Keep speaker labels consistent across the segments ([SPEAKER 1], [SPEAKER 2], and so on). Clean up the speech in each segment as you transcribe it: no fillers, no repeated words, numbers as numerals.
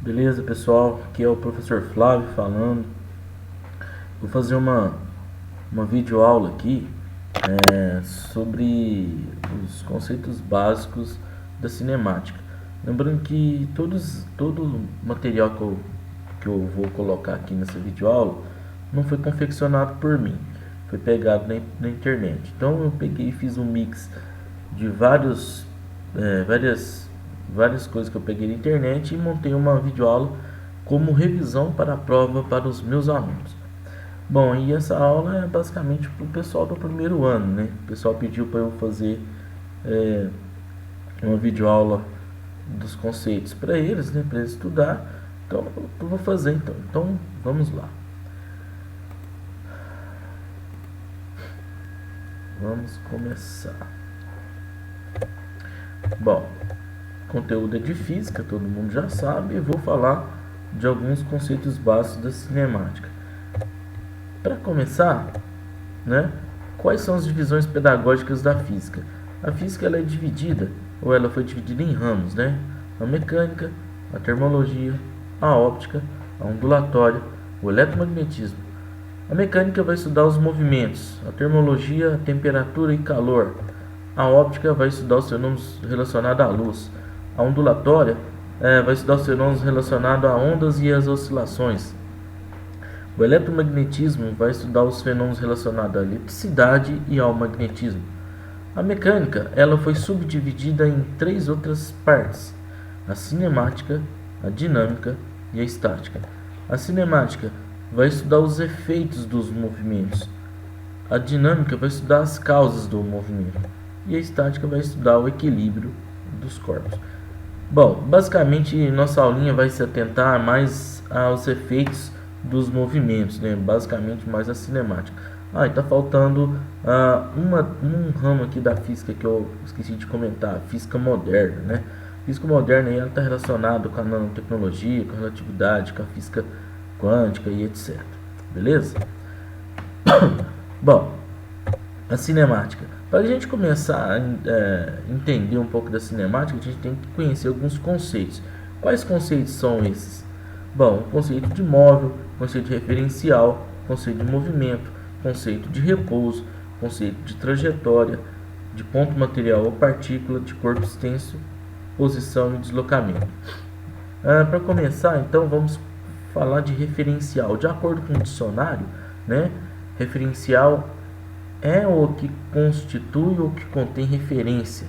[SPEAKER 1] Beleza, pessoal? Aqui é o professor Flávio falando. Vou fazer uma videoaula aqui sobre os conceitos básicos da cinemática. Lembrando que todo material que eu vou colocar aqui nessa videoaula não foi confeccionado por mim, foi pegado na internet. Então eu peguei e fiz um mix de várias coisas que eu peguei na internet e montei uma videoaula como revisão para a prova para os meus alunos. Bom, e essa aula é basicamente para o pessoal do primeiro ano, né? O pessoal pediu para eu fazer é, uma videoaula dos conceitos para eles, né? Para eles estudar. Então, eu vou fazer então. Então, vamos lá. Vamos começar. Bom, conteúdo é de física, todo mundo já sabe, e vou falar de alguns conceitos básicos da cinemática. Para começar, né, quais são as divisões pedagógicas da física? A física ela é dividida, ou ela foi dividida em ramos, né? A mecânica, a termologia, a óptica, a ondulatória, o eletromagnetismo. A mecânica vai estudar os movimentos, a termologia, a temperatura e calor. A óptica vai estudar os fenômenos relacionados à luz. A ondulatória vai estudar os fenômenos relacionados a ondas e as oscilações. O eletromagnetismo vai estudar os fenômenos relacionados à eletricidade e ao magnetismo. A mecânica ela foi subdividida em 3 outras partes: a cinemática, a dinâmica e a estática. A cinemática vai estudar os efeitos dos movimentos. A dinâmica vai estudar as causas do movimento. E a estática vai estudar o equilíbrio dos corpos. Bom, basicamente nossa aulinha vai se atentar mais aos efeitos dos movimentos, né? Basicamente mais a cinemática. E tá faltando um ramo aqui da física que eu esqueci de comentar, a física moderna, né? A física moderna ela está relacionada com a nanotecnologia, com a relatividade, com a física quântica e etc. Beleza? Bom, a cinemática. Para a gente começar a entender um pouco da cinemática, a gente tem que conhecer alguns conceitos. Quais conceitos são esses? Bom, o conceito de móvel, conceito de referencial, conceito de movimento, conceito de repouso, conceito de trajetória, de ponto material ou partícula, de corpo extenso, posição e deslocamento. Para começar, então, vamos falar de referencial. De acordo com o dicionário, né, referencial é o que constitui ou que contém referência.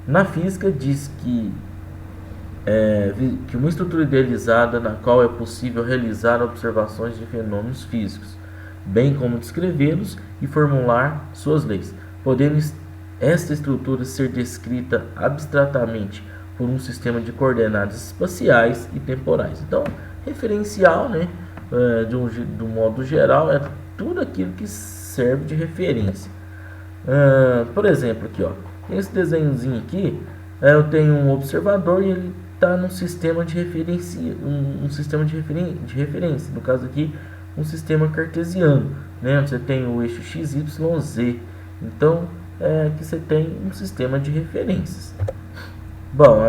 [SPEAKER 1] Na física diz que uma estrutura idealizada na qual é possível realizar observações de fenômenos físicos, bem como descrevê-los e formular suas leis, podendo esta estrutura ser descrita abstratamente por um sistema de coordenadas espaciais e temporais. Então, referencial, né, de um modo geral, é tudo aquilo que serve de referência. Por exemplo, aqui, esse desenhozinho aqui, eu tenho um observador e ele está num sistema de referência, um sistema de referência. No caso aqui, um sistema cartesiano, né? Você tem o eixo x, y, z. Então, aqui você tem um sistema de referências. Bom,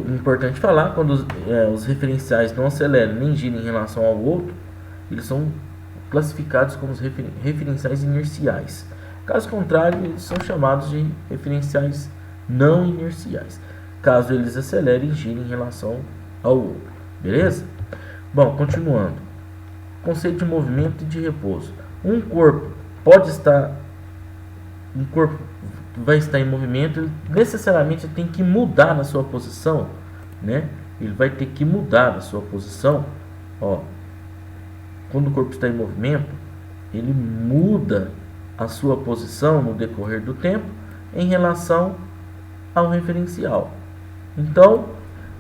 [SPEAKER 1] importante falar, quando os referenciais não aceleram nem giram em relação ao outro, eles são classificados como os referenciais inerciais. Caso contrário, eles são chamados de referenciais não inerciais, caso eles acelerem e girem em relação ao outro. Beleza? Bom, continuando. Conceito de movimento e de repouso. Um corpo vai estar em movimento, ele necessariamente tem que mudar na sua posição, né? Ele vai ter que mudar na sua posição, Quando o corpo está em movimento, ele muda a sua posição no decorrer do tempo em relação ao referencial. Então,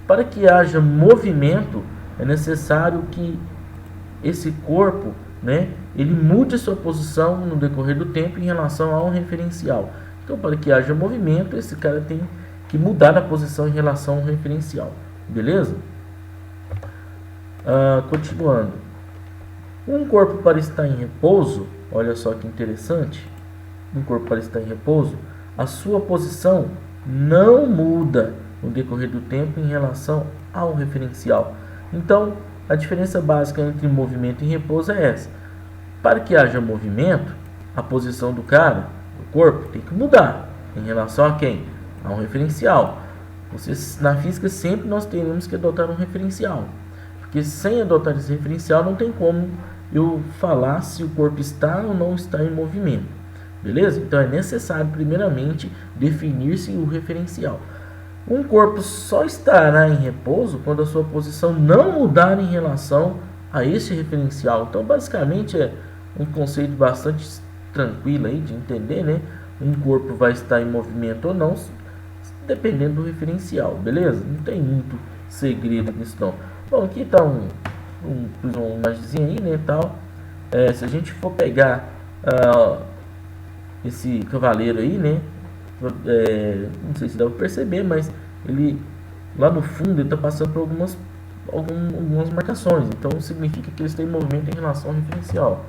[SPEAKER 1] para que haja movimento, é necessário que esse corpo, né, ele mude a sua posição no decorrer do tempo em relação ao referencial. Então, para que haja movimento, esse cara tem que mudar a posição em relação ao referencial. Beleza? Continuando. Um corpo para estar em repouso, olha só que interessante, um corpo para estar em repouso, a sua posição não muda no decorrer do tempo em relação ao referencial. Então, a diferença básica entre movimento e repouso é essa. Para que haja movimento, a posição do cara, do corpo, tem que mudar em relação a quem? A um referencial. Na física sempre nós teremos que adotar um referencial, porque sem adotar esse referencial não tem como eu falar se o corpo está ou não está em movimento, beleza? Então é necessário primeiramente definir-se o referencial. Um corpo só estará em repouso quando a sua posição não mudar em relação a esse referencial. Então basicamente é um conceito bastante tranquilo aí de entender, né? Um corpo vai estar em movimento ou não, dependendo do referencial, beleza? Não tem muito segredo nisso não. Bom, aqui está uma imagenzinha aí, né, tal. Se a gente for pegar esse cavaleiro aí, né, não sei se dá para perceber, mas ele lá no fundo ele está passando por algumas marcações, então significa que ele está em movimento em relação ao referencial.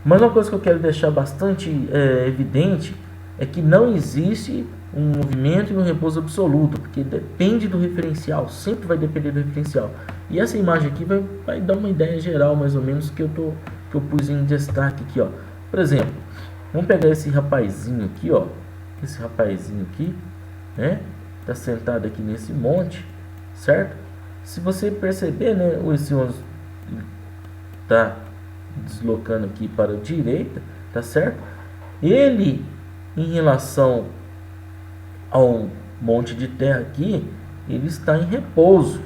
[SPEAKER 1] Mas uma coisa que eu quero deixar bastante evidente é que não existe um movimento e um repouso absoluto, porque depende do referencial, sempre vai depender do referencial. E essa imagem aqui vai dar uma ideia geral, mais ou menos, que eu pus em destaque aqui, ó. Por exemplo, vamos pegar esse rapazinho aqui, ó. Esse rapazinho aqui, né? Tá sentado aqui nesse monte, certo? Se você perceber, né? Esse ônibus tá deslocando aqui para a direita, tá certo? Ele, em relação ao monte de terra aqui, ele está em repouso,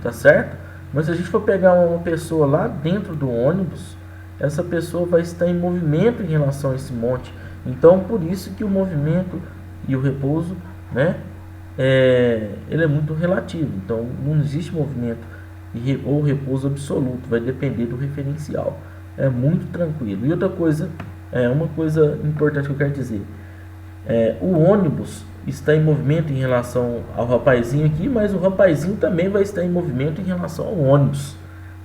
[SPEAKER 1] tá certo? Mas se a gente for pegar uma pessoa lá dentro do ônibus, essa pessoa vai estar em movimento em relação a esse monte. Então por isso que o movimento e o repouso, né, ele é muito relativo. Então não existe movimento ou repouso absoluto, vai depender do referencial. É muito tranquilo. E outra coisa, uma coisa importante que eu quero dizer, o ônibus está em movimento em relação ao rapazinho aqui, mas o rapazinho também vai estar em movimento em relação ao ônibus,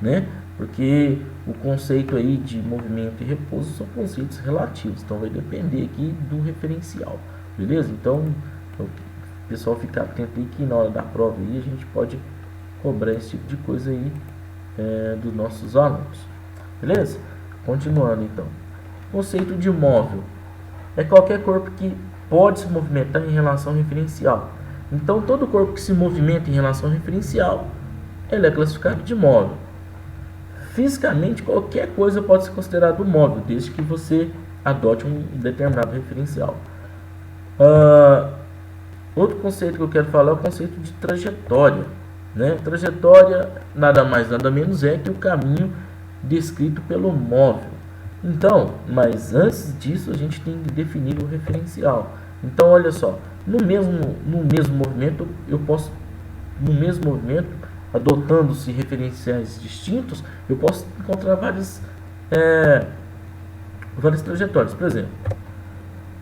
[SPEAKER 1] né? Porque o conceito aí de movimento e repouso são conceitos relativos, então vai depender aqui do referencial, beleza? Então, o pessoal ficar atento aí que na hora da prova aí a gente pode cobrar esse tipo de coisa aí dos nossos alunos, beleza? Continuando então, conceito de móvel é qualquer corpo que pode se movimentar em relação ao referencial. Então todo corpo que se movimenta em relação ao referencial, ele é classificado de móvel. Fisicamente qualquer coisa pode ser considerado móvel, desde que você adote um determinado referencial. Outro conceito que eu quero falar é o conceito de trajetória, né? Trajetória nada mais nada menos é que o caminho descrito pelo móvel. Então, mas antes disso a gente tem que definir o referencial. Então, olha só, no mesmo movimento eu posso, adotando-se referenciais distintos, eu posso encontrar várias trajetórias. Por exemplo,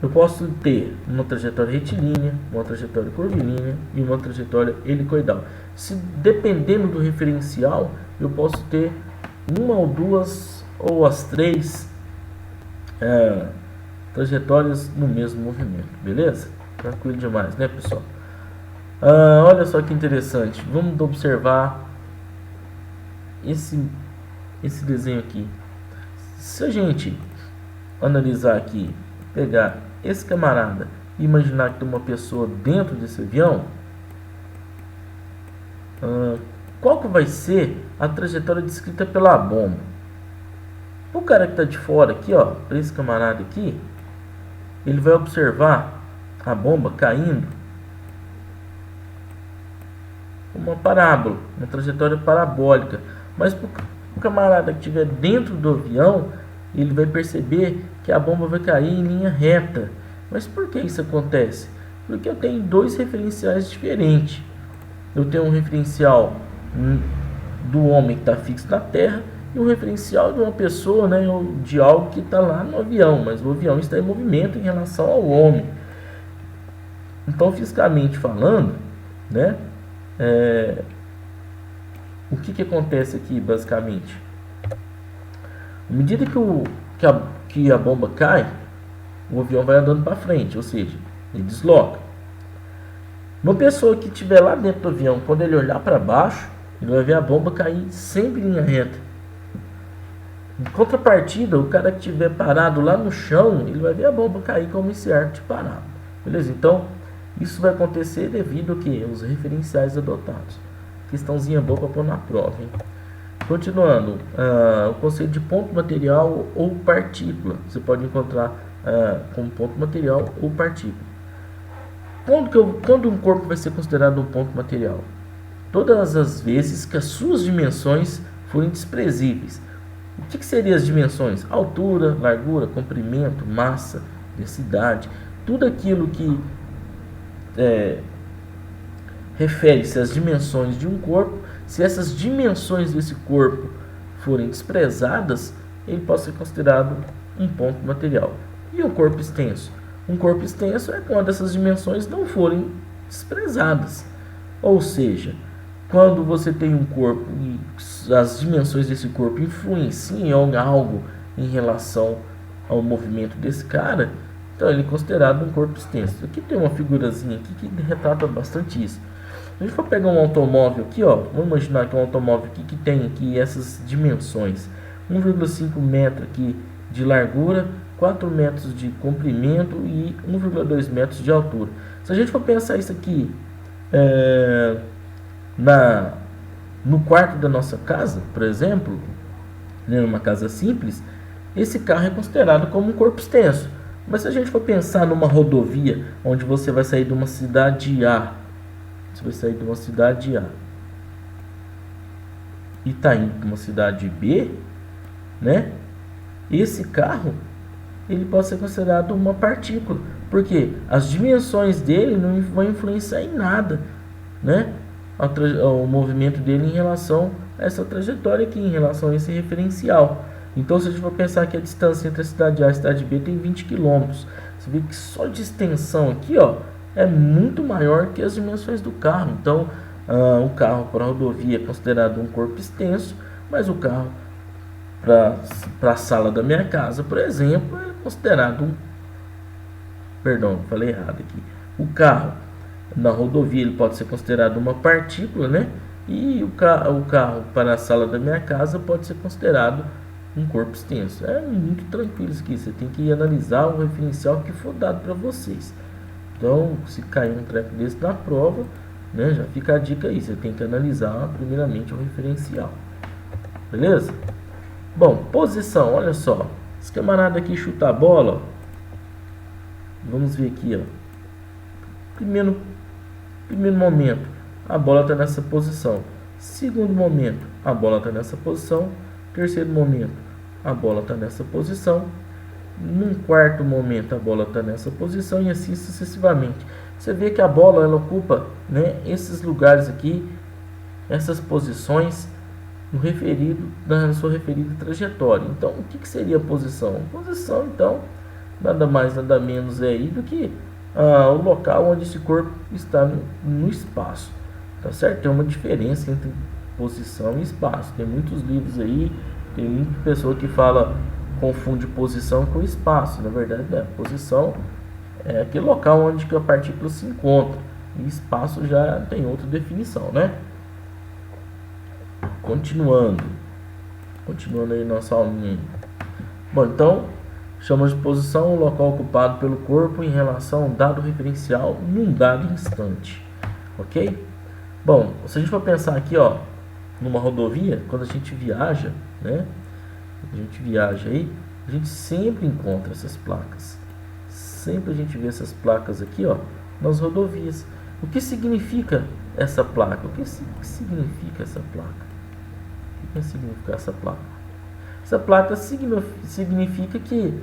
[SPEAKER 1] eu posso ter uma trajetória retilínea, uma trajetória curvilínea e uma trajetória helicoidal. Se dependendo do referencial, eu posso ter uma ou duas ou as três trajetórias no mesmo movimento, beleza? Tranquilo demais, né, pessoal? Olha só que interessante, vamos observar esse desenho aqui. Se a gente analisar aqui, pegar esse camarada e imaginar que tem uma pessoa dentro desse avião, qual que vai ser a trajetória descrita pela bomba? O cara que está de fora aqui, ó, esse camarada aqui, ele vai observar a bomba caindo uma parábola, uma trajetória parabólica. Mas para o camarada que estiver dentro do avião, ele vai perceber que a bomba vai cair em linha reta. Mas por que isso acontece? Porque eu tenho dois referenciais diferentes. Eu tenho um referencial do homem que está fixo na Terra e um referencial de uma pessoa, né, de algo que está lá no avião, mas o avião está em movimento em relação ao homem. Então, fisicamente falando, né, o que acontece aqui, basicamente? À medida que a bomba cai, o avião vai andando para frente, ou seja, ele desloca. Uma pessoa que estiver lá dentro do avião, quando ele olhar para baixo, ele vai ver a bomba cair sempre em linha reta. Em contrapartida, o cara que estiver parado lá no chão, ele vai ver a bomba cair como esse arte parado. Beleza? Então, isso vai acontecer devido a que os referenciais adotados. Questãozinha boa para pôr na prova, hein? Continuando, o conceito de ponto material ou partícula. Você pode encontrar como ponto material ou partícula. Quando um corpo vai ser considerado um ponto material? Todas as vezes que as suas dimensões forem desprezíveis. O que seriam as dimensões? Altura, largura, comprimento, massa, densidade. Tudo aquilo que refere-se às dimensões de um corpo. Se essas dimensões desse corpo forem desprezadas, ele pode ser considerado um ponto material. E um corpo extenso? Um corpo extenso é quando essas dimensões não forem desprezadas. Ou seja, quando você tem um corpo e as dimensões desse corpo influenciam em algo em relação ao movimento desse cara, então ele é considerado um corpo extenso. Aqui tem uma figurazinha aqui que retrata bastante isso. Se a gente for pegar um automóvel aqui, ó, vamos imaginar que é um automóvel aqui que tem aqui essas dimensões: 1,5 metro aqui de largura, 4 metros de comprimento e 1,2 metros de altura. Se a gente for pensar isso aqui no quarto da nossa casa, por exemplo, né, numa casa simples, esse carro é considerado como um corpo extenso. Mas se a gente for pensar numa rodovia, onde você vai sair de uma cidade A, e está indo para uma cidade B, né? Esse carro ele pode ser considerado uma partícula, porque as dimensões dele não vão influenciar em nada, né? O movimento dele em relação a essa trajetória aqui, em relação a esse referencial. Então, se a gente for pensar que a distância entre a cidade A e a cidade B tem 20 km, você vê que só de extensão aqui, ó, é muito maior que as dimensões do carro. Então, o carro para a rodovia é considerado um corpo extenso, mas o carro para a sala da minha casa, por exemplo, é considerado Perdão, falei errado aqui. O carro na rodovia ele pode ser considerado uma partícula, né? E o carro para a sala da minha casa pode ser considerado um corpo extenso. É muito tranquilo isso aqui. Você tem que analisar o referencial que for dado para vocês. Então, se cair um treco desse na prova, né, já fica a dica aí. Você tem que analisar primeiramente o referencial. Beleza? Bom, posição, olha só. Esse camarada aqui chuta a bola. Vamos ver aqui, ó. Primeiro momento, a bola está nessa posição. Segundo momento, a bola está nessa posição. Terceiro momento, a bola está nessa posição. Num quarto momento, a bola está nessa posição e assim sucessivamente. Você vê que a bola ela ocupa, né, esses lugares aqui, essas posições na sua referida trajetória. Então, o que seria a posição? Posição, então, nada mais, nada menos é aí do que o local onde esse corpo está no espaço. Tá certo? Tem uma diferença entre posição e espaço. Tem muitos livros aí, tem muita pessoa que confunde posição com espaço. Na verdade, posição é aquele local onde que a partícula se encontra. E espaço já tem outra definição, né? Continuando aí nossa aulinha. Bom, então chamamos de posição o local ocupado pelo corpo em relação a um dado referencial num dado instante, ok? Bom, se a gente for pensar aqui, ó, numa rodovia, quando a gente viaja, né? A gente viaja aí, a gente sempre encontra essas placas. Sempre a gente vê essas placas aqui, ó, nas rodovias. O que significa essa placa? O que significa essa placa? O que significa essa placa? Essa placa significa que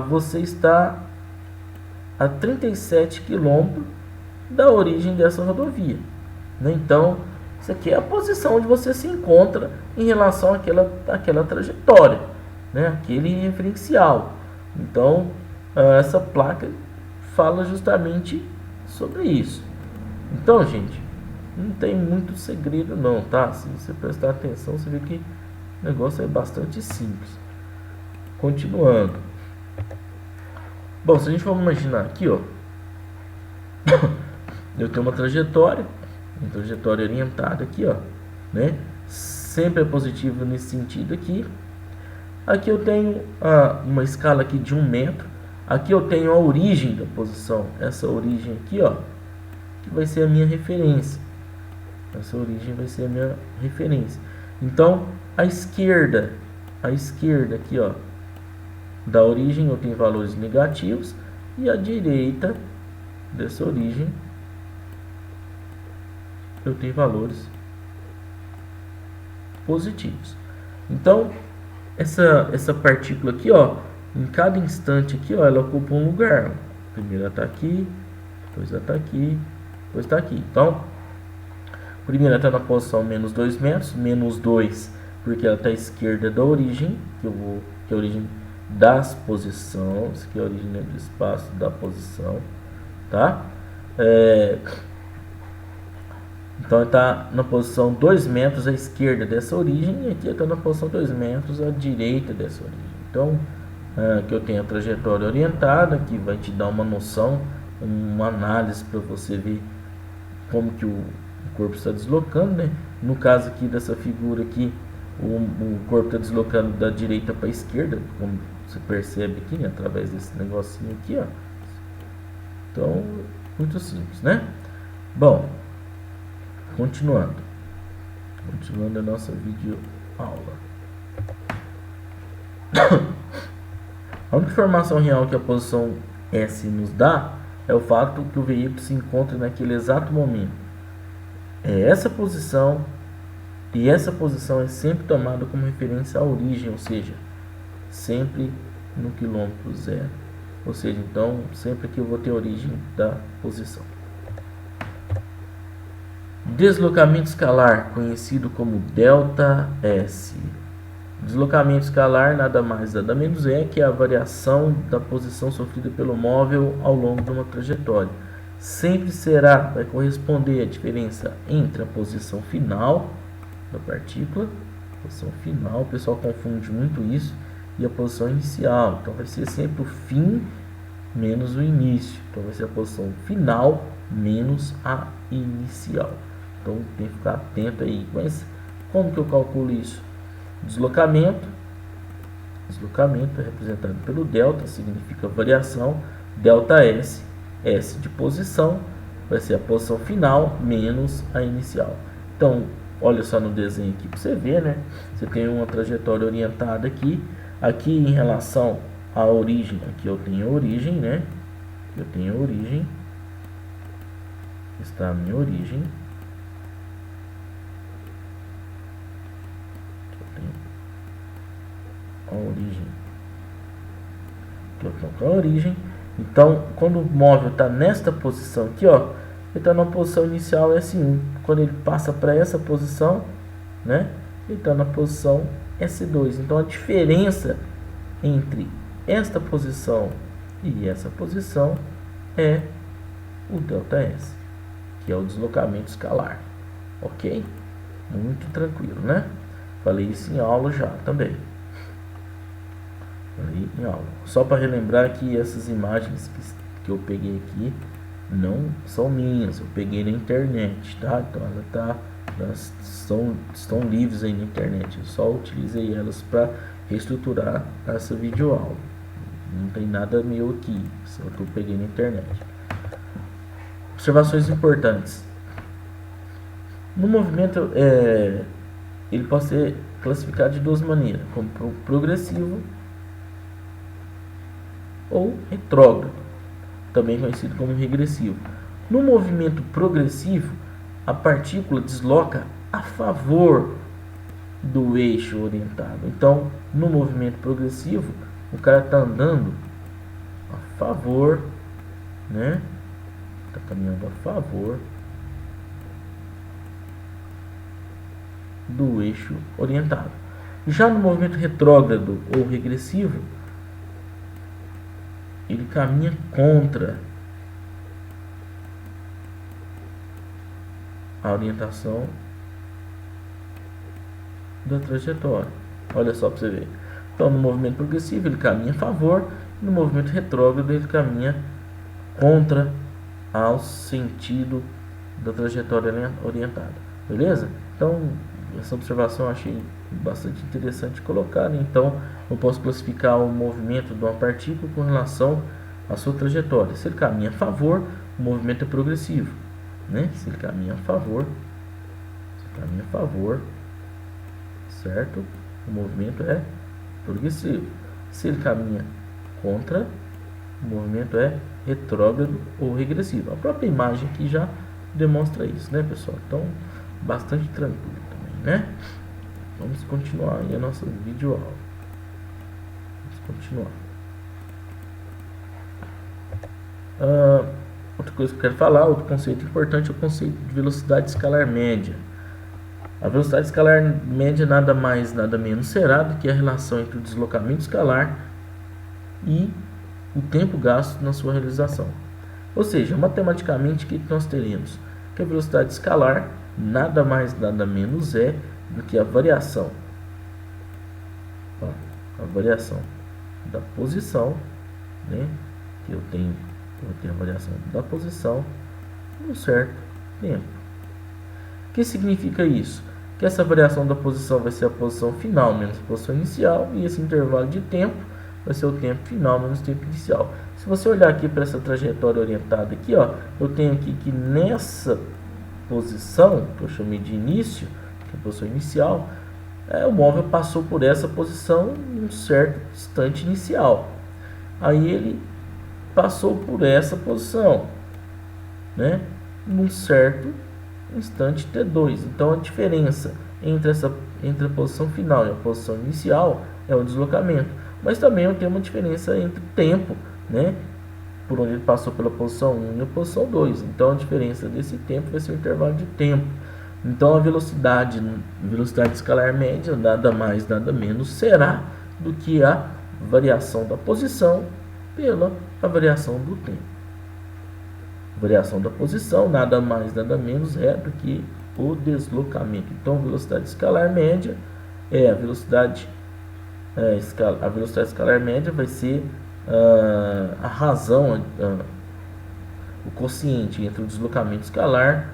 [SPEAKER 1] você está a 37 km da origem dessa rodovia, né? Então, isso aqui é a posição onde você se encontra em relação àquela trajetória, né? Aquele referencial. Então, essa placa fala justamente sobre isso. Então, gente, não tem muito segredo não, tá? Se você prestar atenção, você vê que o negócio é bastante simples. Continuando. Bom, se a gente for imaginar aqui, ó, eu tenho uma trajetória orientada aqui, ó, né? Sempre é positivo nesse sentido aqui. Aqui eu tenho uma escala aqui de 1 metro. Aqui eu tenho a origem da posição, essa origem aqui, ó, que vai ser a minha referência. Essa origem vai ser a minha referência. Então, a esquerda aqui, ó, da origem eu tenho valores negativos, e a direita dessa origem eu tenho valores positivos. Então, essa partícula aqui, ó, em cada instante aqui, ó, ela ocupa um lugar. Primeiro ela está aqui, depois ela está aqui, depois está aqui. Então, primeiro ela está na posição menos 2 metros, menos 2, porque ela está à esquerda da origem, que é a origem das posições, isso aqui é a origem do espaço da posição, tá? Então está na posição 2 metros à esquerda dessa origem, e aqui está na posição 2 metros à direita dessa origem. Então, que eu tenho a trajetória orientada, que vai te dar uma noção, uma análise para você ver como que o corpo está deslocando, né? No caso aqui dessa figura aqui, o corpo está deslocando da direita para a esquerda, como você percebe aqui, né? Através desse negocinho aqui, ó. Então, muito simples, né? Bom, continuando a nossa videoaula. A única informação real que a posição S nos dá é o fato que o veículo se encontra naquele exato momento. É essa posição, e essa posição é sempre tomada como referência à origem, ou seja, sempre no quilômetro zero. Ou seja, então, sempre que eu vou ter a origem da posição. Deslocamento escalar, conhecido como ΔS. Deslocamento escalar nada mais nada menos é que a variação da posição sofrida pelo móvel ao longo de uma trajetória. Sempre vai corresponder à diferença entre a posição final da partícula, posição final, o pessoal confunde muito isso, e a posição inicial. Então vai ser sempre o fim menos o início. Então vai ser a posição final menos a inicial. Então tem que ficar atento aí. Mas como que eu calculo isso? Deslocamento é representado pelo delta, significa variação, delta S, S de posição, vai ser a posição final menos a inicial. Então, olha só no desenho aqui para você ver, né? Você tem uma trajetória orientada aqui em relação à origem, aqui eu tenho a origem, né? Eu tenho a origem, está a minha origem. A origem. Eu estou com a origem. Então, quando o móvel está nesta posição aqui, ó, ele está na posição inicial S1. Quando ele passa para essa posição, né, ele está na posição S2. Então, a diferença entre esta posição e essa posição é o ΔS, que é o deslocamento escalar. Ok? Muito tranquilo, né? Falei isso em aula já também. Em aula. Só para relembrar que essas imagens que eu peguei aqui não são minhas, eu peguei na internet, tá? Então elas estão livres aí na internet. Eu só utilizei elas para reestruturar essa videoaula. Não tem nada meu aqui, só que eu peguei na internet. Observações importantes. No movimento, ele pode ser classificado de duas maneiras, como progressivo ou retrógrado, também conhecido como regressivo. No movimento progressivo, a partícula desloca a favor do eixo orientado. Então, no movimento progressivo, o cara está andando a favor, né? Está caminhando a favor do eixo orientado. Já no movimento retrógrado ou regressivo, ele caminha contra a orientação da trajetória. Olha só para você ver. Então, no movimento progressivo, ele caminha a favor, no movimento retrógrado, ele caminha contra ao sentido da trajetória orientada, beleza? Então, essa observação eu achei bastante interessante colocar, né? Então, eu posso classificar o movimento de uma partícula com relação à sua trajetória. Se ele caminha a favor, o movimento é progressivo, né? Se ele caminha a favor, certo? O movimento é progressivo. Se ele caminha contra, o movimento é retrógrado ou regressivo. A própria imagem aqui já demonstra isso, né, pessoal? Então, bastante tranquilo também, né? Vamos continuar aí a nossa videoaula. Vamos continuar. Outra coisa que eu quero falar, outro conceito importante é o conceito de velocidade escalar média. A velocidade escalar média nada mais, nada menos será do que a relação entre o deslocamento escalar e o tempo gasto na sua realização. Ou seja, matematicamente, o que nós teremos? Que a velocidade escalar nada mais, nada menos é do que a variação da posição, né? Que eu vou ter a variação da posição num certo tempo. O que significa isso? Que essa variação da posição vai ser a posição final menos a posição inicial, e esse intervalo de tempo vai ser o tempo final menos o tempo inicial. Se você olhar aqui para essa trajetória orientada aqui, ó, eu tenho aqui que nessa posição, que eu chamei de início, que é a posição inicial, o móvel passou por essa posição em um certo instante inicial. Aí ele passou por essa posição, né, num certo instante T2. Então a diferença entre a posição final e a posição inicial é o deslocamento, mas também eu tenho uma diferença entre o tempo, né, por onde ele passou pela posição 1 e a posição 2. Então a diferença desse tempo vai ser o intervalo de tempo. Então a velocidade escalar média nada mais, nada menos será do que a variação da posição pela a variação do tempo. A variação da posição nada mais, nada menos é do que o deslocamento. Então a velocidade escalar média é a velocidade escalar média vai ser a razão, o quociente entre o deslocamento escalar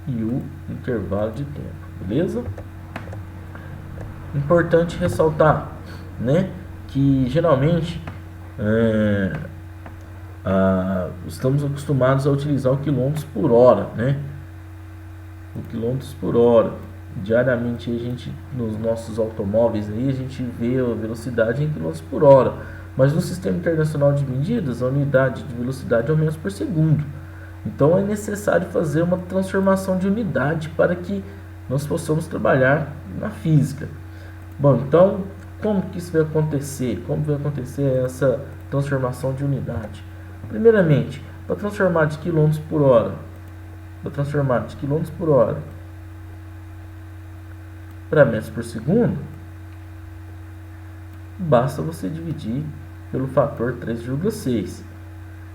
[SPEAKER 1] e o intervalo de tempo, beleza? Importante ressaltar, né, que geralmente estamos acostumados a utilizar o quilômetros por hora, né? O quilômetros por hora. Diariamente a gente, nos nossos automóveis aí, a gente vê a velocidade em quilômetros por hora, mas no Sistema Internacional de Medidas a unidade de velocidade é o metros por segundo. Então é necessário fazer uma transformação de unidade para que nós possamos trabalhar na física. Bom, então como que isso vai acontecer? Como vai acontecer essa transformação de unidade? Primeiramente, para transformar de quilômetros por hora, para metros por segundo, basta você dividir pelo fator 3,6.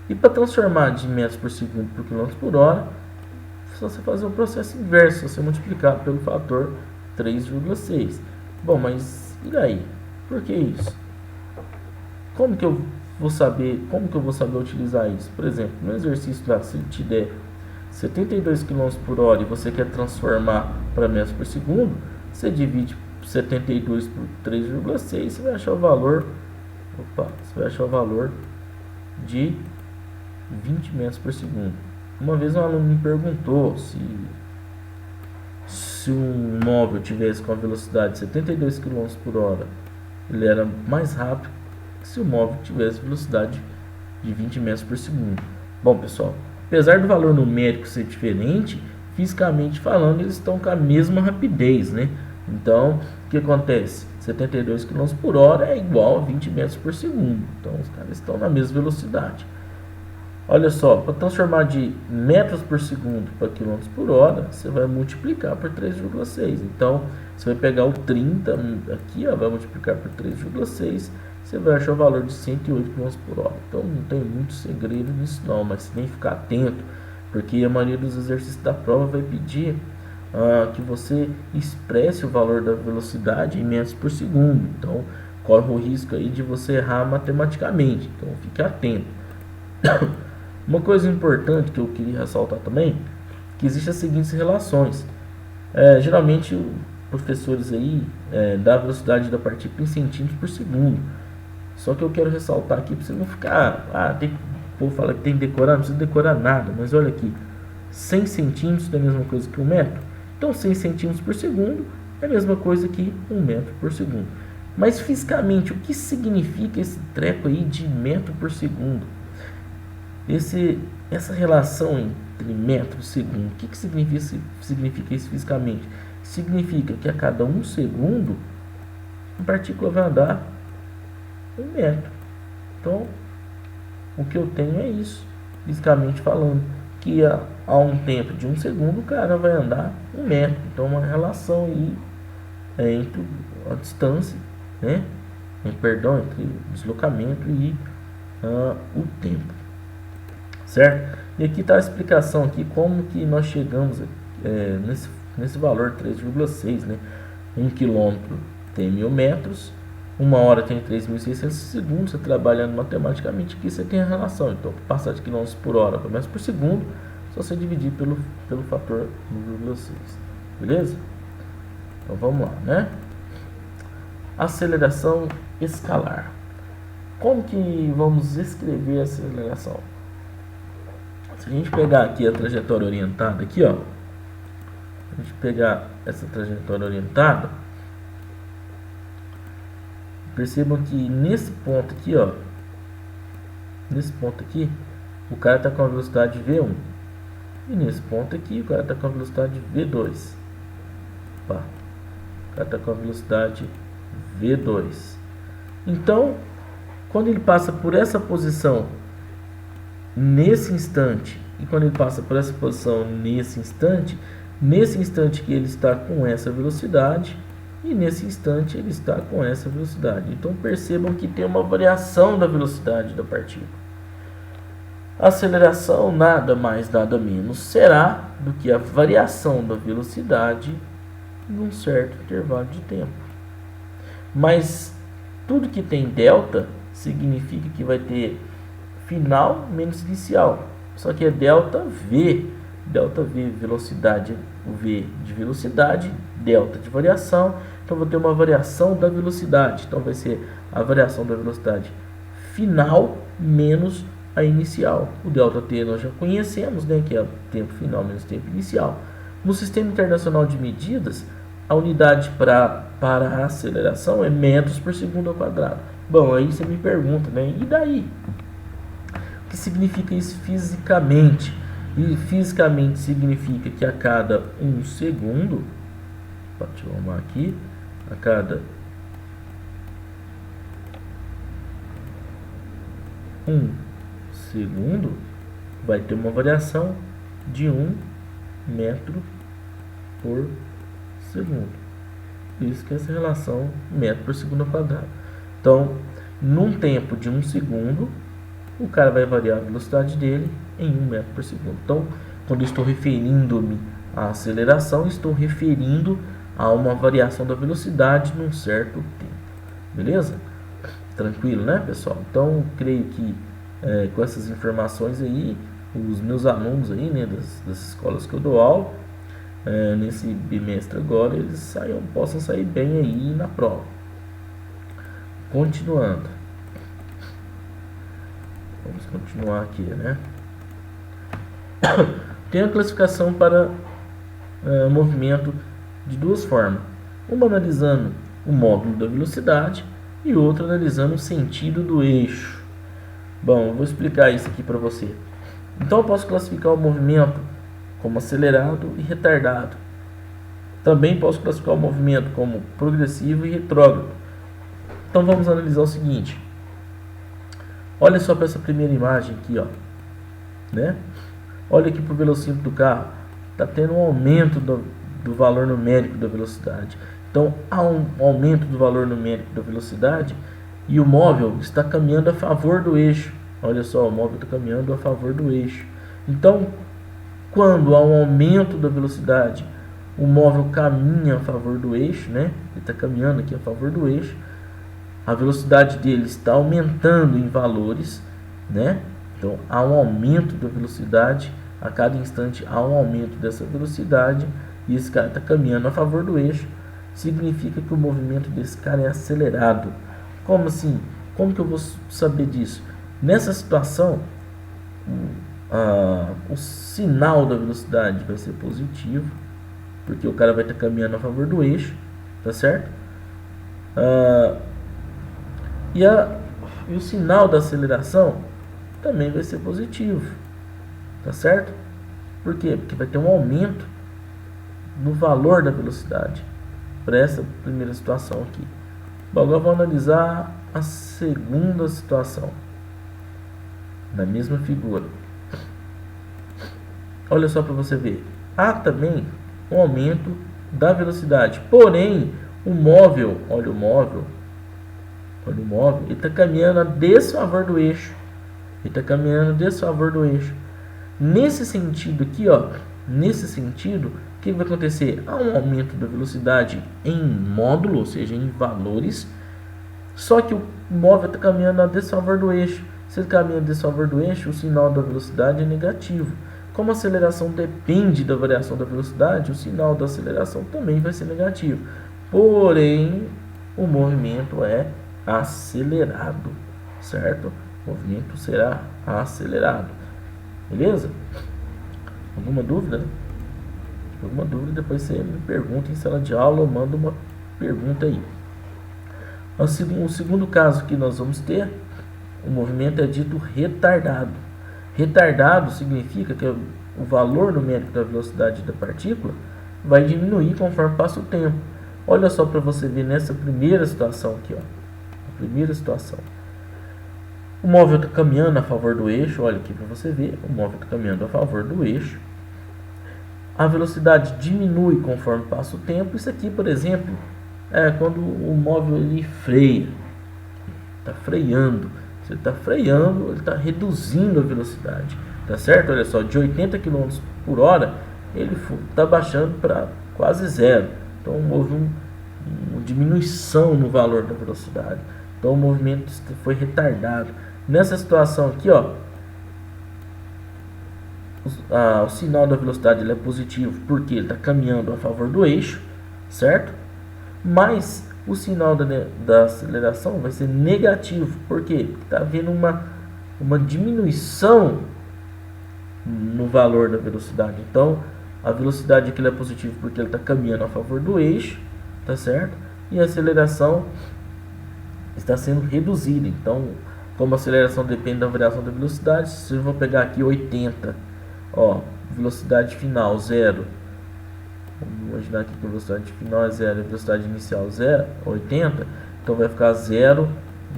[SPEAKER 1] E para transformar de metros por segundo por quilômetros por hora, é só você fazer o processo inverso, você multiplicar pelo fator 3,6. Bom, mas e daí? Por que isso? Como que eu vou saber utilizar isso? Por exemplo, no exercício lá, se ele te der 72 km por hora e você quer transformar para metros por segundo, você divide 72 por 3,6, você vai achar o valor de 20 metros por segundo. Uma vez um aluno me perguntou se um móvel tivesse com a velocidade de 72 km por hora, ele era mais rápido que se o móvel tivesse velocidade de 20 metros por segundo. Bom, pessoal, apesar do valor numérico ser diferente, fisicamente falando, eles estão com a mesma rapidez, né? Então, o que acontece? 72 km por hora é igual a 20 metros por segundo. Então, os caras estão na mesma velocidade. Olha só, para transformar de metros por segundo para quilômetros por hora, você vai multiplicar por 3,6. Então, você vai pegar o 30 aqui, ó, vai multiplicar por 3,6, você vai achar o valor de 108 km por hora. Então, não tem muito segredo nisso não, mas você tem que ficar atento, porque a maioria dos exercícios da prova vai pedir que você expresse o valor da velocidade em metros por segundo. Então, corre o risco aí de você errar matematicamente. Então, fique atento. Uma coisa importante que eu queria ressaltar também, que existem as seguintes relações. Geralmente os professores aí dá a velocidade da partícula em centímetros por segundo. Só que eu quero ressaltar aqui para você não ficar, o povo fala que tem que decorar, não precisa decorar nada, mas olha aqui, 100 centímetros é a mesma coisa que 1 metro. Então 100 centímetros por segundo é a mesma coisa que 1 metro por segundo. Mas fisicamente, o que significa esse treco aí de metro por segundo? Essa relação entre metro e segundo, o que significa isso fisicamente? Significa que a cada 1 segundo a partícula vai andar 1 metro. Então, o que eu tenho é isso, fisicamente falando, que a um tempo de 1 segundo o cara vai andar 1 metro. Então, uma relação aí entre a distância, né? Entre o deslocamento e o tempo. Certo? E aqui está a explicação aqui como que nós chegamos nesse valor 3,6, né? 1 quilômetro tem 1000 metros, 1 hora tem 3.600 segundos. Você trabalhando matematicamente aqui você tem a relação. Então, passar de quilômetros por hora para metros por segundo, só você dividir pelo fator 1,6. Beleza? Então vamos lá, né? Aceleração escalar. Como que vamos escrever a aceleração? Se a gente pegar aqui a trajetória orientada aqui, ó, a gente pegar essa trajetória orientada, percebam que nesse ponto aqui, ó, o cara está com a velocidade V1, e nesse ponto aqui o cara está com a velocidade V2. Opa, o cara está com a velocidade V2. Então, quando ele passa por essa posição nesse instante, e quando ele passa por essa posição nesse instante que ele está com essa velocidade, e nesse instante ele está com essa velocidade. Então percebam que tem uma variação da velocidade da partícula. A aceleração nada mais nada menos será do que a variação da velocidade num certo intervalo de tempo. Mas tudo que tem delta significa que vai ter final menos inicial. Só que é delta V. Delta V, velocidade, o V de velocidade, delta de variação. Então vou ter uma variação da velocidade. Então vai ser a variação da velocidade final menos a inicial. O delta T nós já conhecemos, né, que é o tempo final menos tempo inicial. No Sistema Internacional de Medidas, a unidade para a aceleração é metros por segundo ao quadrado. Bom, aí você me pergunta, né, e daí? O que significa isso fisicamente? E fisicamente significa que a cada 1 segundo, deixa eu arrumar aqui, a cada 1 segundo vai ter uma variação de 1 metro por segundo. Isso que é essa relação metro por segundo ao quadrado. Então, num tempo de 1 segundo, o cara vai variar a velocidade dele em 1 metro por segundo. Então, quando eu estou referindo-me à aceleração, estou referindo a uma variação da velocidade num certo tempo. Beleza? Tranquilo, né, pessoal? Então, creio que com essas informações aí, os meus alunos aí, né, das escolas que eu dou aula, nesse bimestre agora, eles possam sair bem aí na prova. Continuando. Vamos continuar aqui, né? Tem a classificação para movimento de duas formas. Uma analisando o módulo da velocidade e outra analisando o sentido do eixo. Bom, eu vou explicar isso aqui para você. Então eu posso classificar o movimento como acelerado e retardado. Também posso classificar o movimento como progressivo e retrógrado. Então vamos analisar o seguinte. Olha só para essa primeira imagem aqui, ó, né? Olha aqui para o velocímetro do carro. Está tendo um aumento do valor numérico da velocidade. Então há um aumento do valor numérico da velocidade e o móvel está caminhando a favor do eixo. Olha só, o móvel está caminhando a favor do eixo. Então, quando há um aumento da velocidade, o móvel caminha a favor do eixo, né? Ele está caminhando aqui a favor do eixo. A velocidade dele está aumentando em valores, né? Então há um aumento da velocidade, a cada instante há um aumento dessa velocidade, e esse cara está caminhando a favor do eixo, significa que o movimento desse cara é acelerado. Como assim? Como que eu vou saber disso? Nessa situação, o sinal da velocidade vai ser positivo, porque o cara vai estar caminhando a favor do eixo, tá certo? E o sinal da aceleração também vai ser positivo, tá certo? Por quê? Porque vai ter um aumento no valor da velocidade para essa primeira situação aqui. Bom, agora vamos analisar a segunda situação na mesma figura. Olha só para você ver, há também um aumento da velocidade, porém o móvel, olha o móvel, ele está caminhando a desfavor do eixo. Ele está caminhando a desfavor do eixo. Nesse sentido aqui, ó, nesse sentido, o que vai acontecer? Há um aumento da velocidade em módulo, ou seja, em valores, só que o móvel está caminhando a desfavor do eixo. Se ele caminha a desfavor do eixo, o sinal da velocidade é negativo. Como a aceleração depende da variação da velocidade, o sinal da aceleração também vai ser negativo. Porém, o movimento é acelerado, certo? O movimento será acelerado. Beleza? Alguma dúvida? Alguma dúvida, depois você me pergunta em sala de aula ou manda uma pergunta aí. O segundo caso que nós vamos ter, o movimento é dito retardado. Retardado significa que o valor numérico da velocidade da partícula vai diminuir conforme passa o tempo. Olha só para você ver nessa primeira situação aqui, ó. A primeira situação. O móvel está caminhando a favor do eixo, olha aqui para você ver, o móvel está caminhando a favor do eixo. A velocidade diminui conforme passa o tempo. Isso aqui, por exemplo, é quando o móvel ele freia, está freando. Se ele está freando, ele está reduzindo a velocidade, tá certo? Olha só, de 80 km por hora, ele está baixando para quase zero. Então houve uma diminuição no valor da velocidade. Então o movimento foi retardado. Nessa situação aqui, ó, o sinal da velocidade ele é positivo porque ele está caminhando a favor do eixo, certo? Mas o sinal da aceleração vai ser negativo. Por quê? Porque está havendo uma diminuição no valor da velocidade. Então, a velocidade aqui é positiva porque ele está caminhando a favor do eixo, tá certo? E a aceleração está sendo reduzida. Então, como a aceleração depende da variação da velocidade, se eu vou pegar aqui 80, ó, velocidade final 0. Vamos imaginar aqui que a velocidade final é 0, a velocidade inicial 0, 80, então vai ficar 0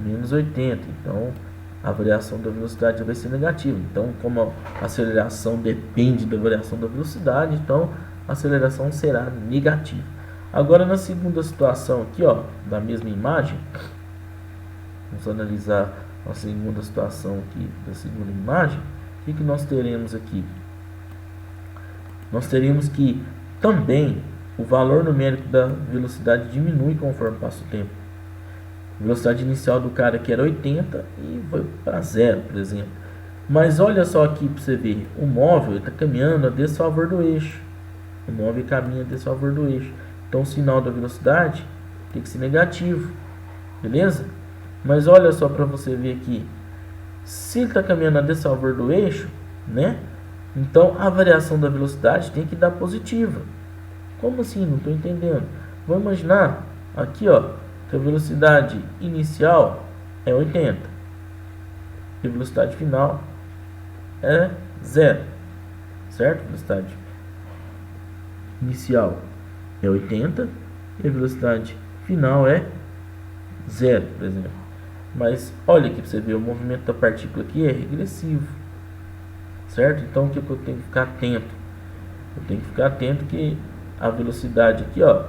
[SPEAKER 1] menos 80. Então a variação da velocidade vai ser negativa. Então, como a aceleração depende da variação da velocidade, então a aceleração será negativa. Agora, na segunda situação aqui, ó, da mesma imagem, vamos analisar a segunda situação aqui da segunda imagem. O que nós teremos aqui? Nós teremos que também o valor numérico da velocidade diminui conforme passa o tempo. A velocidade inicial do cara que era 80 e foi para 0, por exemplo. Mas olha só aqui para você ver, o móvel está caminhando a desfavor do eixo. O móvel caminha a desfavor do eixo. Então o sinal da velocidade tem que ser negativo, beleza? Mas olha só para você ver aqui, se ele está caminhando a desfavor do eixo, né? Então a variação da velocidade tem que dar positiva. Como assim? Não estou entendendo. Vamos imaginar aqui, ó, que a velocidade inicial é 80 e a velocidade final é 0, certo? A velocidade inicial é 80 e a velocidade final é 0, por exemplo. Mas olha aqui para você ver, o movimento da partícula aqui é regressivo, certo? Então o que eu tenho que ficar atento? Eu tenho que ficar atento que a velocidade aqui, ó,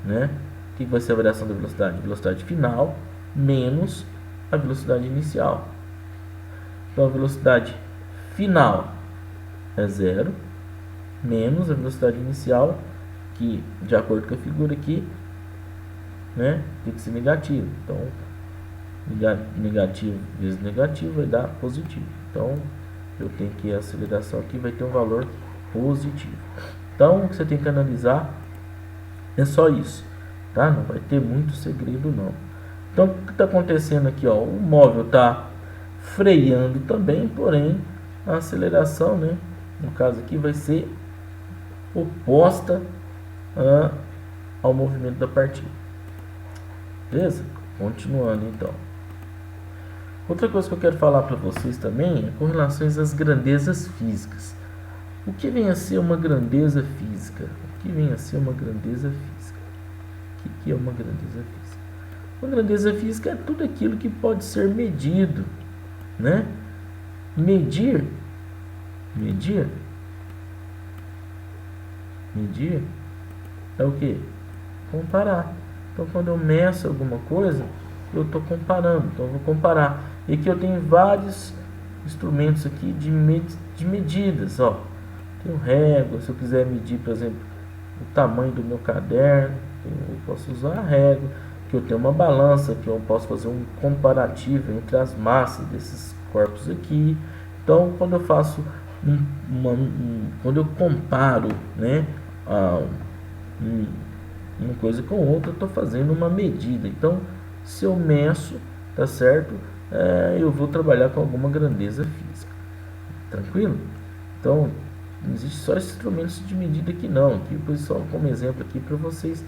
[SPEAKER 1] né? O que vai ser a variação da velocidade? Velocidade final menos a velocidade inicial. Então a velocidade final é 0 menos a velocidade inicial, que de acordo com a figura aqui, né, tem que ser negativo. Então negativo vezes negativo vai dar positivo. Então, eu tenho que a aceleração aqui vai ter um valor positivo. Então, o que você tem que analisar é só isso, tá? Não vai ter muito segredo não. Então, o que está acontecendo aqui, ó? O móvel está freando também, porém a aceleração, né, no caso aqui, vai ser oposta ao movimento da partida. Beleza? Continuando então. Outra coisa que eu quero falar para vocês também é com relação às grandezas físicas. O que vem a ser uma grandeza física? O que vem a ser uma grandeza física? O que é uma grandeza física? Uma grandeza física é tudo aquilo que pode ser medido, né? Medir é o que? Comparar. Então, quando eu meço alguma coisa, eu estou comparando. Então, eu vou comparar. E aqui eu tenho vários instrumentos aqui de medidas. Ó. Tenho régua. Se eu quiser medir, por exemplo, o tamanho do meu caderno, eu posso usar a régua. Aqui eu tenho uma balança, que eu posso fazer um comparativo entre as massas desses corpos aqui. Então, quando eu faço quando eu comparo, né, uma coisa com outra, eu estou fazendo uma medida. Então, se eu meço, tá certo? Eu vou trabalhar com alguma grandeza física. Tranquilo? Então, não existe só esses instrumentos de medida aqui não. Aqui eu pus só como exemplo aqui para vocês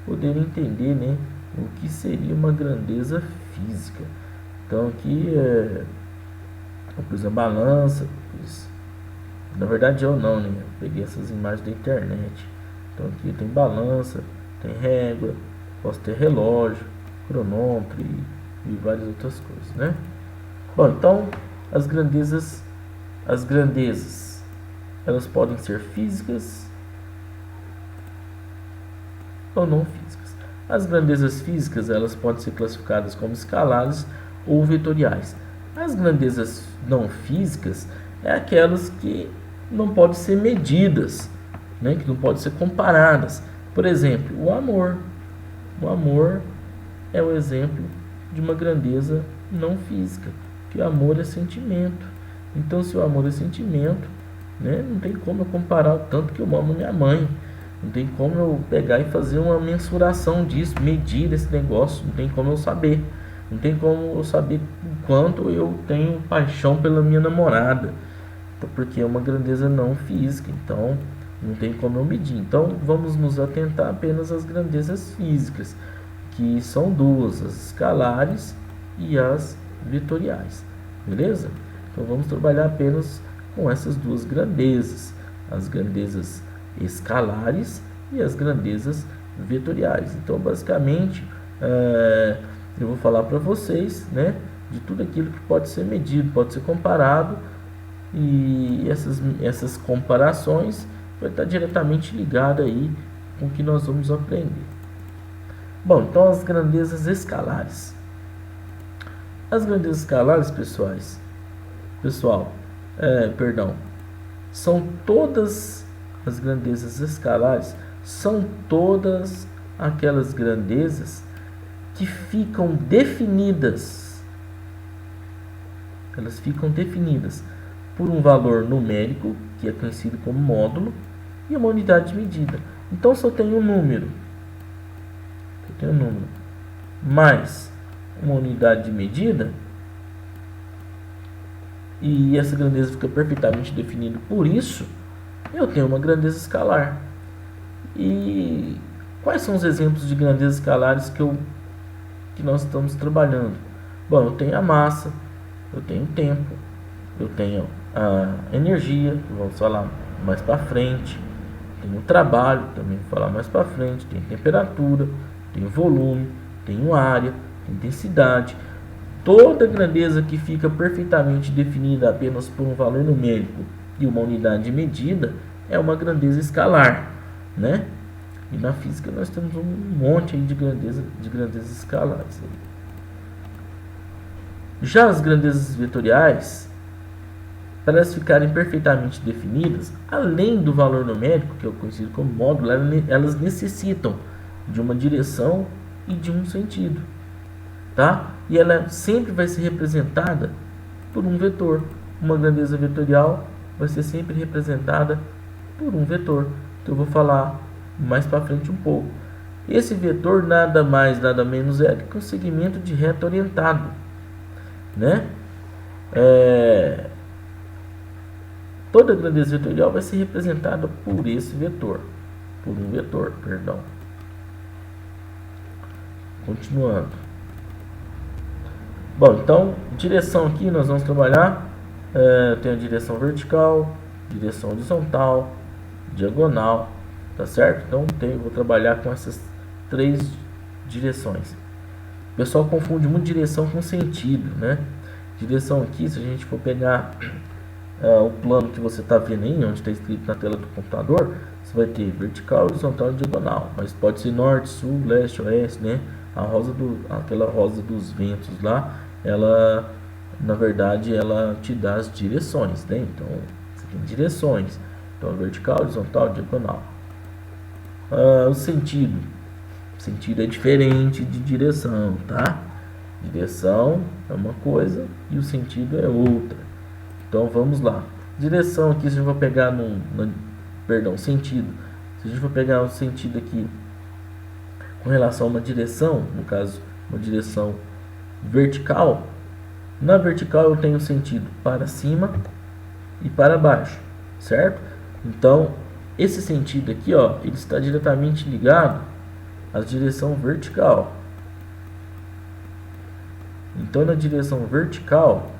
[SPEAKER 1] poderem entender, né, o que seria uma grandeza física. Então, aqui eu pus a balança, na verdade eu não, né? Eu peguei essas imagens da internet. Então aqui tem balança, tem régua, posso ter relógio, cronômetro e várias outras coisas, né? Bom, então as grandezas, elas podem ser físicas ou não físicas. As grandezas físicas, elas podem ser classificadas como escalares ou vetoriais. As grandezas não físicas é aquelas que não podem ser medidas, né? Que não podem ser comparadas. Por exemplo, o amor. O amor é o exemplo de uma grandeza não física, que o amor é sentimento. Então, se o amor é sentimento, né, não tem como eu comparar o tanto que eu amo minha mãe. Não tem como eu pegar e fazer uma mensuração disso, medir esse negócio. Não tem como eu saber. Não tem como eu saber o quanto eu tenho paixão pela minha namorada, porque é uma grandeza não física. Então, não tem como eu medir. Então, vamos nos atentar apenas às grandezas físicas, que são duas, as escalares e as vetoriais. Beleza? Então, vamos trabalhar apenas com essas duas grandezas, as grandezas escalares e as grandezas vetoriais. Então, basicamente, eu vou falar para vocês, né, de tudo aquilo que pode ser medido, pode ser comparado, e essas comparações vai estar diretamente ligada aí com o que nós vamos aprender. Bom, então as grandezas escalares. As grandezas escalares, são todas as grandezas escalares, são todas aquelas grandezas que ficam definidas. Elas ficam definidas por um valor numérico, que é conhecido como módulo, e uma unidade de medida. Então, se eu tenho um número, mais uma unidade de medida, e essa grandeza fica perfeitamente definida por isso, eu tenho uma grandeza escalar. E quais são os exemplos de grandezas escalares que nós estamos trabalhando? Bom, eu tenho a massa, eu tenho o tempo, eu tenho a energia, que vamos falar mais para frente, tenho o trabalho, também vou falar mais para frente, tem temperatura, tem volume, tem área, tem densidade. Toda grandeza que fica perfeitamente definida apenas por um valor numérico e uma unidade de medida é uma grandeza escalar, né? E na física nós temos um monte aí de grandezas escalares. Já as grandezas vetoriais, para elas ficarem perfeitamente definidas, além do valor numérico, que é o conhecido como módulo, elas necessitam de uma direção e de um sentido, tá? E ela sempre vai ser representada por um vetor. uma grandeza vetorial vai ser sempre representada por um vetor, que eu vou falar mais para frente um pouco. Esse vetor nada mais, nada menos é que um segmento de reta orientado, né? Toda grandeza vetorial vai ser representada por esse vetor, por um vetor, perdão. Continuando. Bom, então, direção aqui nós vamos trabalhar, tem a direção vertical, direção horizontal, diagonal, tá certo? Então, vou trabalhar com essas 3 direções. O pessoal confunde muito direção com sentido, né? Direção aqui, se a gente for pegar o plano que você está vendo aí, onde está escrito na tela do computador, você vai ter vertical, horizontal e diagonal. Mas pode ser norte, sul, leste, oeste, né? Aquela rosa dos ventos lá, ela, na verdade, ela te dá as direções, né? Então, você tem direções. Então, vertical, horizontal, diagonal. O sentido. O sentido é diferente de direção, tá? Direção é uma coisa e o sentido é outra. Então, vamos lá. Direção aqui, se a gente for pegar sentido. Se a gente for pegar o sentido aqui com relação a uma direção, no caso, uma direção vertical, na vertical eu tenho sentido para cima e para baixo, certo? Então, esse sentido aqui, ó, ele está diretamente ligado à direção vertical. Então, na direção vertical,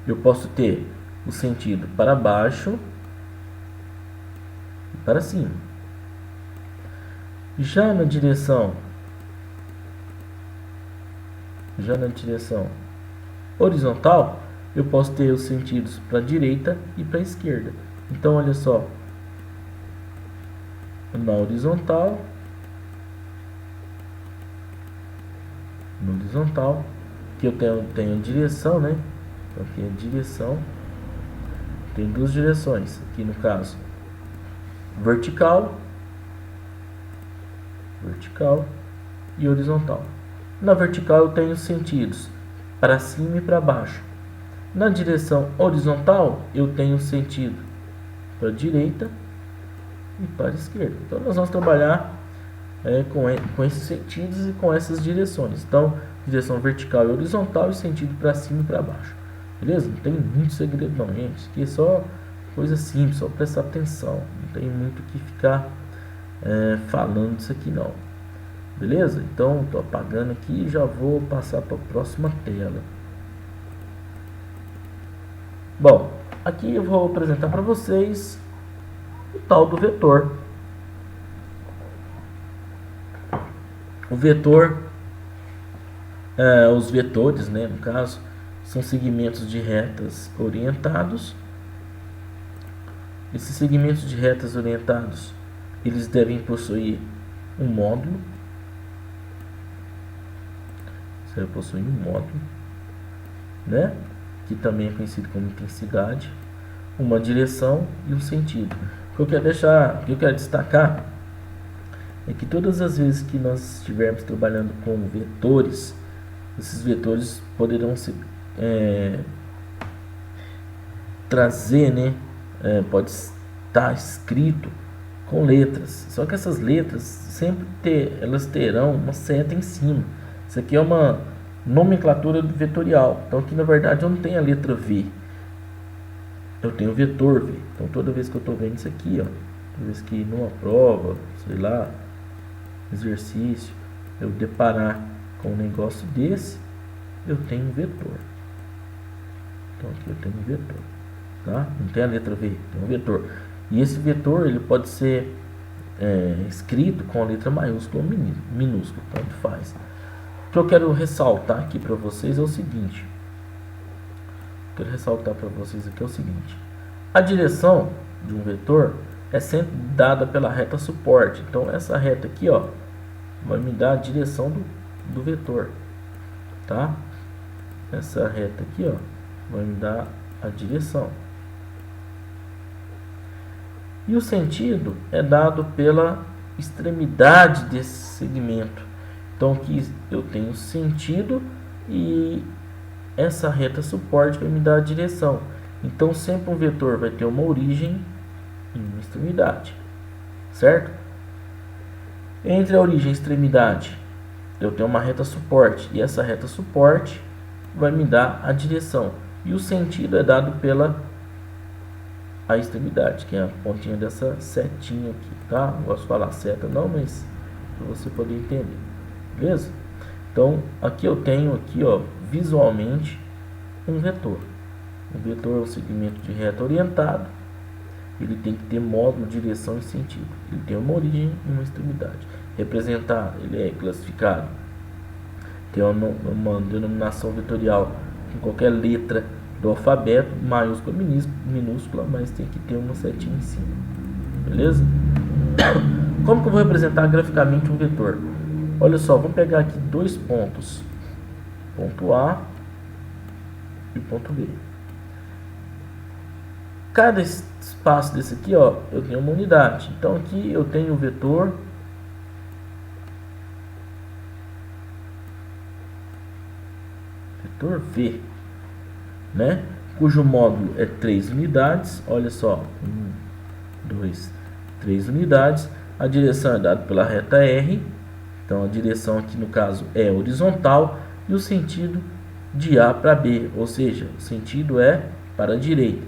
[SPEAKER 1] eu posso ter o sentido para baixo e para cima. Já na direção horizontal, eu posso ter os sentidos para a direita e para a esquerda. Então, olha só, na horizontal, que eu tenho direção, né? Então, aqui é direção, tem 2 direções, aqui no caso, vertical e horizontal. Na vertical eu tenho sentidos para cima e para baixo. Na direção horizontal eu tenho sentido para a direita e para a esquerda. Então nós vamos trabalhar com esses sentidos e com essas direções. Então, direção vertical e horizontal e sentido para cima e para baixo. Beleza? Não tem muito segredo não, gente. Aqui é só coisa simples, só prestar atenção. Não tem muito o que ficar falando disso aqui não. Beleza? Então, estou apagando aqui e já vou passar para a próxima tela. Bom, aqui eu vou apresentar para vocês o tal do vetor. O vetor, os vetores, né, no caso, são segmentos de retas orientados. Esses segmentos de retas orientados, eles devem possuir um módulo. Você vai possuir um módulo, né, que também é conhecido como intensidade, uma direção e um sentido. O que eu quero destacar é que todas as vezes que nós estivermos trabalhando com vetores, esses vetores poderão se trazer, né? Pode estar escrito com letras. Só que essas letras elas terão uma seta em cima. Isso aqui é uma nomenclatura vetorial. Então aqui na verdade eu não tenho a letra V. Eu tenho o vetor V. Então toda vez que eu estou vendo isso aqui, ó, toda vez que numa prova, sei lá, exercício, eu deparar com um negócio desse, eu tenho um vetor. Então aqui eu tenho um vetor, tá? Não tem a letra V, tem um vetor. E esse vetor ele pode ser escrito com a letra maiúscula ou minúscula, tanto faz. O que eu quero ressaltar aqui para vocês é o seguinte. A direção de um vetor é sempre dada pela reta suporte. Então essa reta aqui, ó, vai me dar a direção do vetor, tá? Essa reta aqui, ó, vai me dar a direção. E o sentido é dado pela extremidade desse segmento. Então aqui eu tenho sentido e essa reta suporte vai me dar a direção. Então sempre um vetor vai ter uma origem e uma extremidade, certo? Entre a origem e a extremidade eu tenho uma reta suporte, e essa reta suporte vai me dar a direção, e o sentido é dado pela a extremidade, que é a pontinha dessa setinha aqui, tá? Não gosto de falar seta não, mas para você poder entender, beleza? Então aqui eu tenho aqui, ó, visualmente um vetor. O vetor é um segmento de reta orientado, ele tem que ter módulo, direção e sentido. Ele tem uma origem e uma extremidade. Representar, ele é classificado, tem uma denominação vetorial com qualquer letra do alfabeto, maiúscula, minúscula, mas tem que ter uma setinha em cima, beleza? Como que eu vou representar graficamente um vetor? Olha só, vamos pegar aqui dois pontos, ponto A e ponto B. Cada espaço desse aqui, ó, eu tenho uma unidade. Então aqui eu tenho o vetor V, né? Cujo módulo é 3 unidades. Olha só, 1, 2, 3 unidades. A direção é dada pela reta R. Então a direção aqui no caso é horizontal e o sentido de A para B, ou seja, o sentido é para a direita.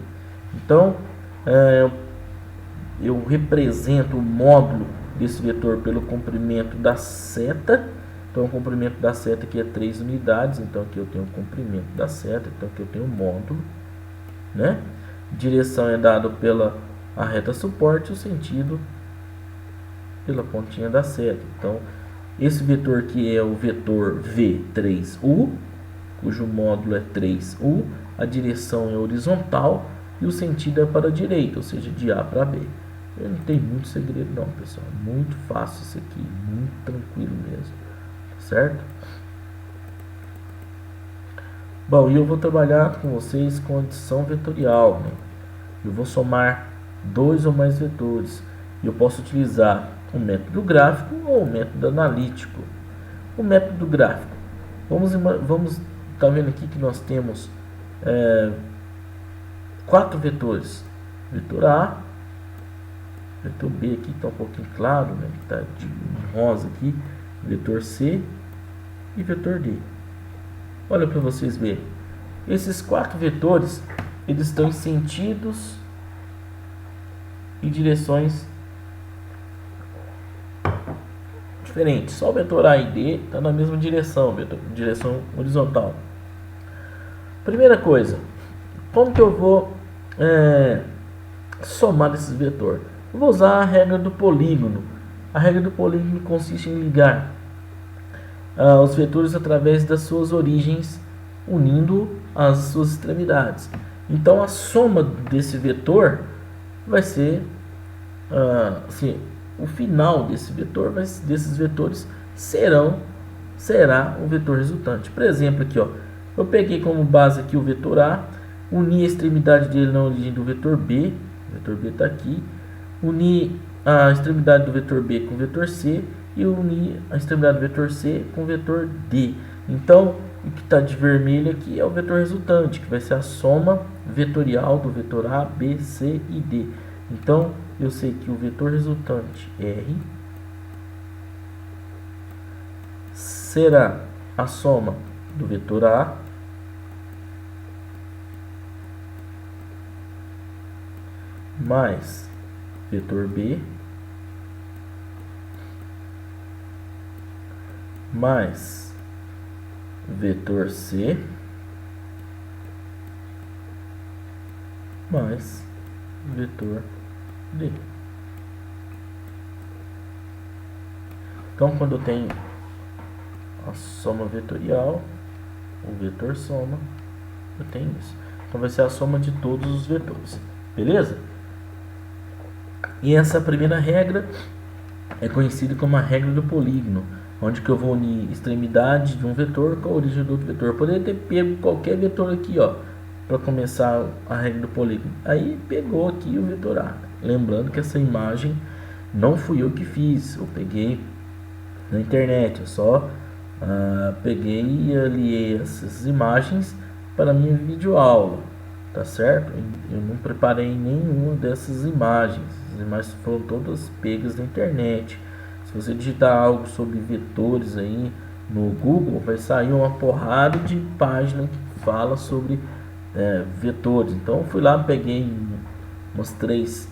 [SPEAKER 1] Então eu represento o módulo desse vetor pelo comprimento da seta. Então o comprimento da seta aqui é 3 unidades, então aqui eu tenho o comprimento da seta, então aqui eu tenho o módulo, né? Direção é dado pela a reta suporte, o sentido pela pontinha da seta. Então esse vetor aqui é o vetor V3U, cujo módulo é 3U, a direção é horizontal e o sentido é para a direita, ou seja, de A para B. Não tem muito segredo não, pessoal, muito fácil isso aqui, muito tranquilo mesmo. Certo? Bom, e eu vou trabalhar com vocês com adição vetorial, né? Eu vou somar dois ou mais vetores. Eu posso utilizar o método gráfico ou o método analítico. O método gráfico, vamos tá vendo aqui que nós temos 4 vetores: vetor A, vetor B aqui está um pouquinho claro, né? Está de rosa aqui, vetor C e vetor D. Olha para vocês verem. Esses 4 vetores, eles estão em sentidos e direções diferentes. Só o vetor A e D está na mesma direção, direção horizontal. Primeira coisa, como que eu vou somar esses vetores? Eu vou usar a regra do polígono. A regra do polígono consiste em ligar os vetores através das suas origens, unindo as suas extremidades. Então a soma desse vetor vai ser o final desse vetor, desses vetores será o vetor resultante. Por exemplo, aqui, ó, eu peguei como base aqui o vetor A, uni a extremidade dele na origem do vetor B, o vetor B está aqui, uni a extremidade do vetor B com o vetor C e unir a extremidade do vetor C com o vetor D. Então, o que está de vermelho aqui é o vetor resultante, que vai ser a soma vetorial do vetor A, B, C e D. Então, eu sei que o vetor resultante R será a soma do vetor A mais vetor B mais vetor C mais vetor D. Então, quando eu tenho a soma vetorial, o vetor soma, eu tenho isso. Então vai ser a soma de todos os vetores, beleza? E essa primeira regra é conhecida como a regra do polígono, onde que eu vou unir extremidade de um vetor com a origem do outro vetor. Eu poderia ter pego qualquer vetor aqui, ó, para começar a regra do polígono. Aí pegou aqui o vetor A. Lembrando que essa imagem não fui eu que fiz, eu peguei na internet, eu só peguei e aliei essas imagens para a minha videoaula, tá certo? Eu não preparei nenhuma dessas imagens, as imagens foram todas pegas na internet. Se você digitar algo sobre vetores aí no Google, vai sair uma porrada de página que fala sobre vetores. Então eu fui lá, peguei uns três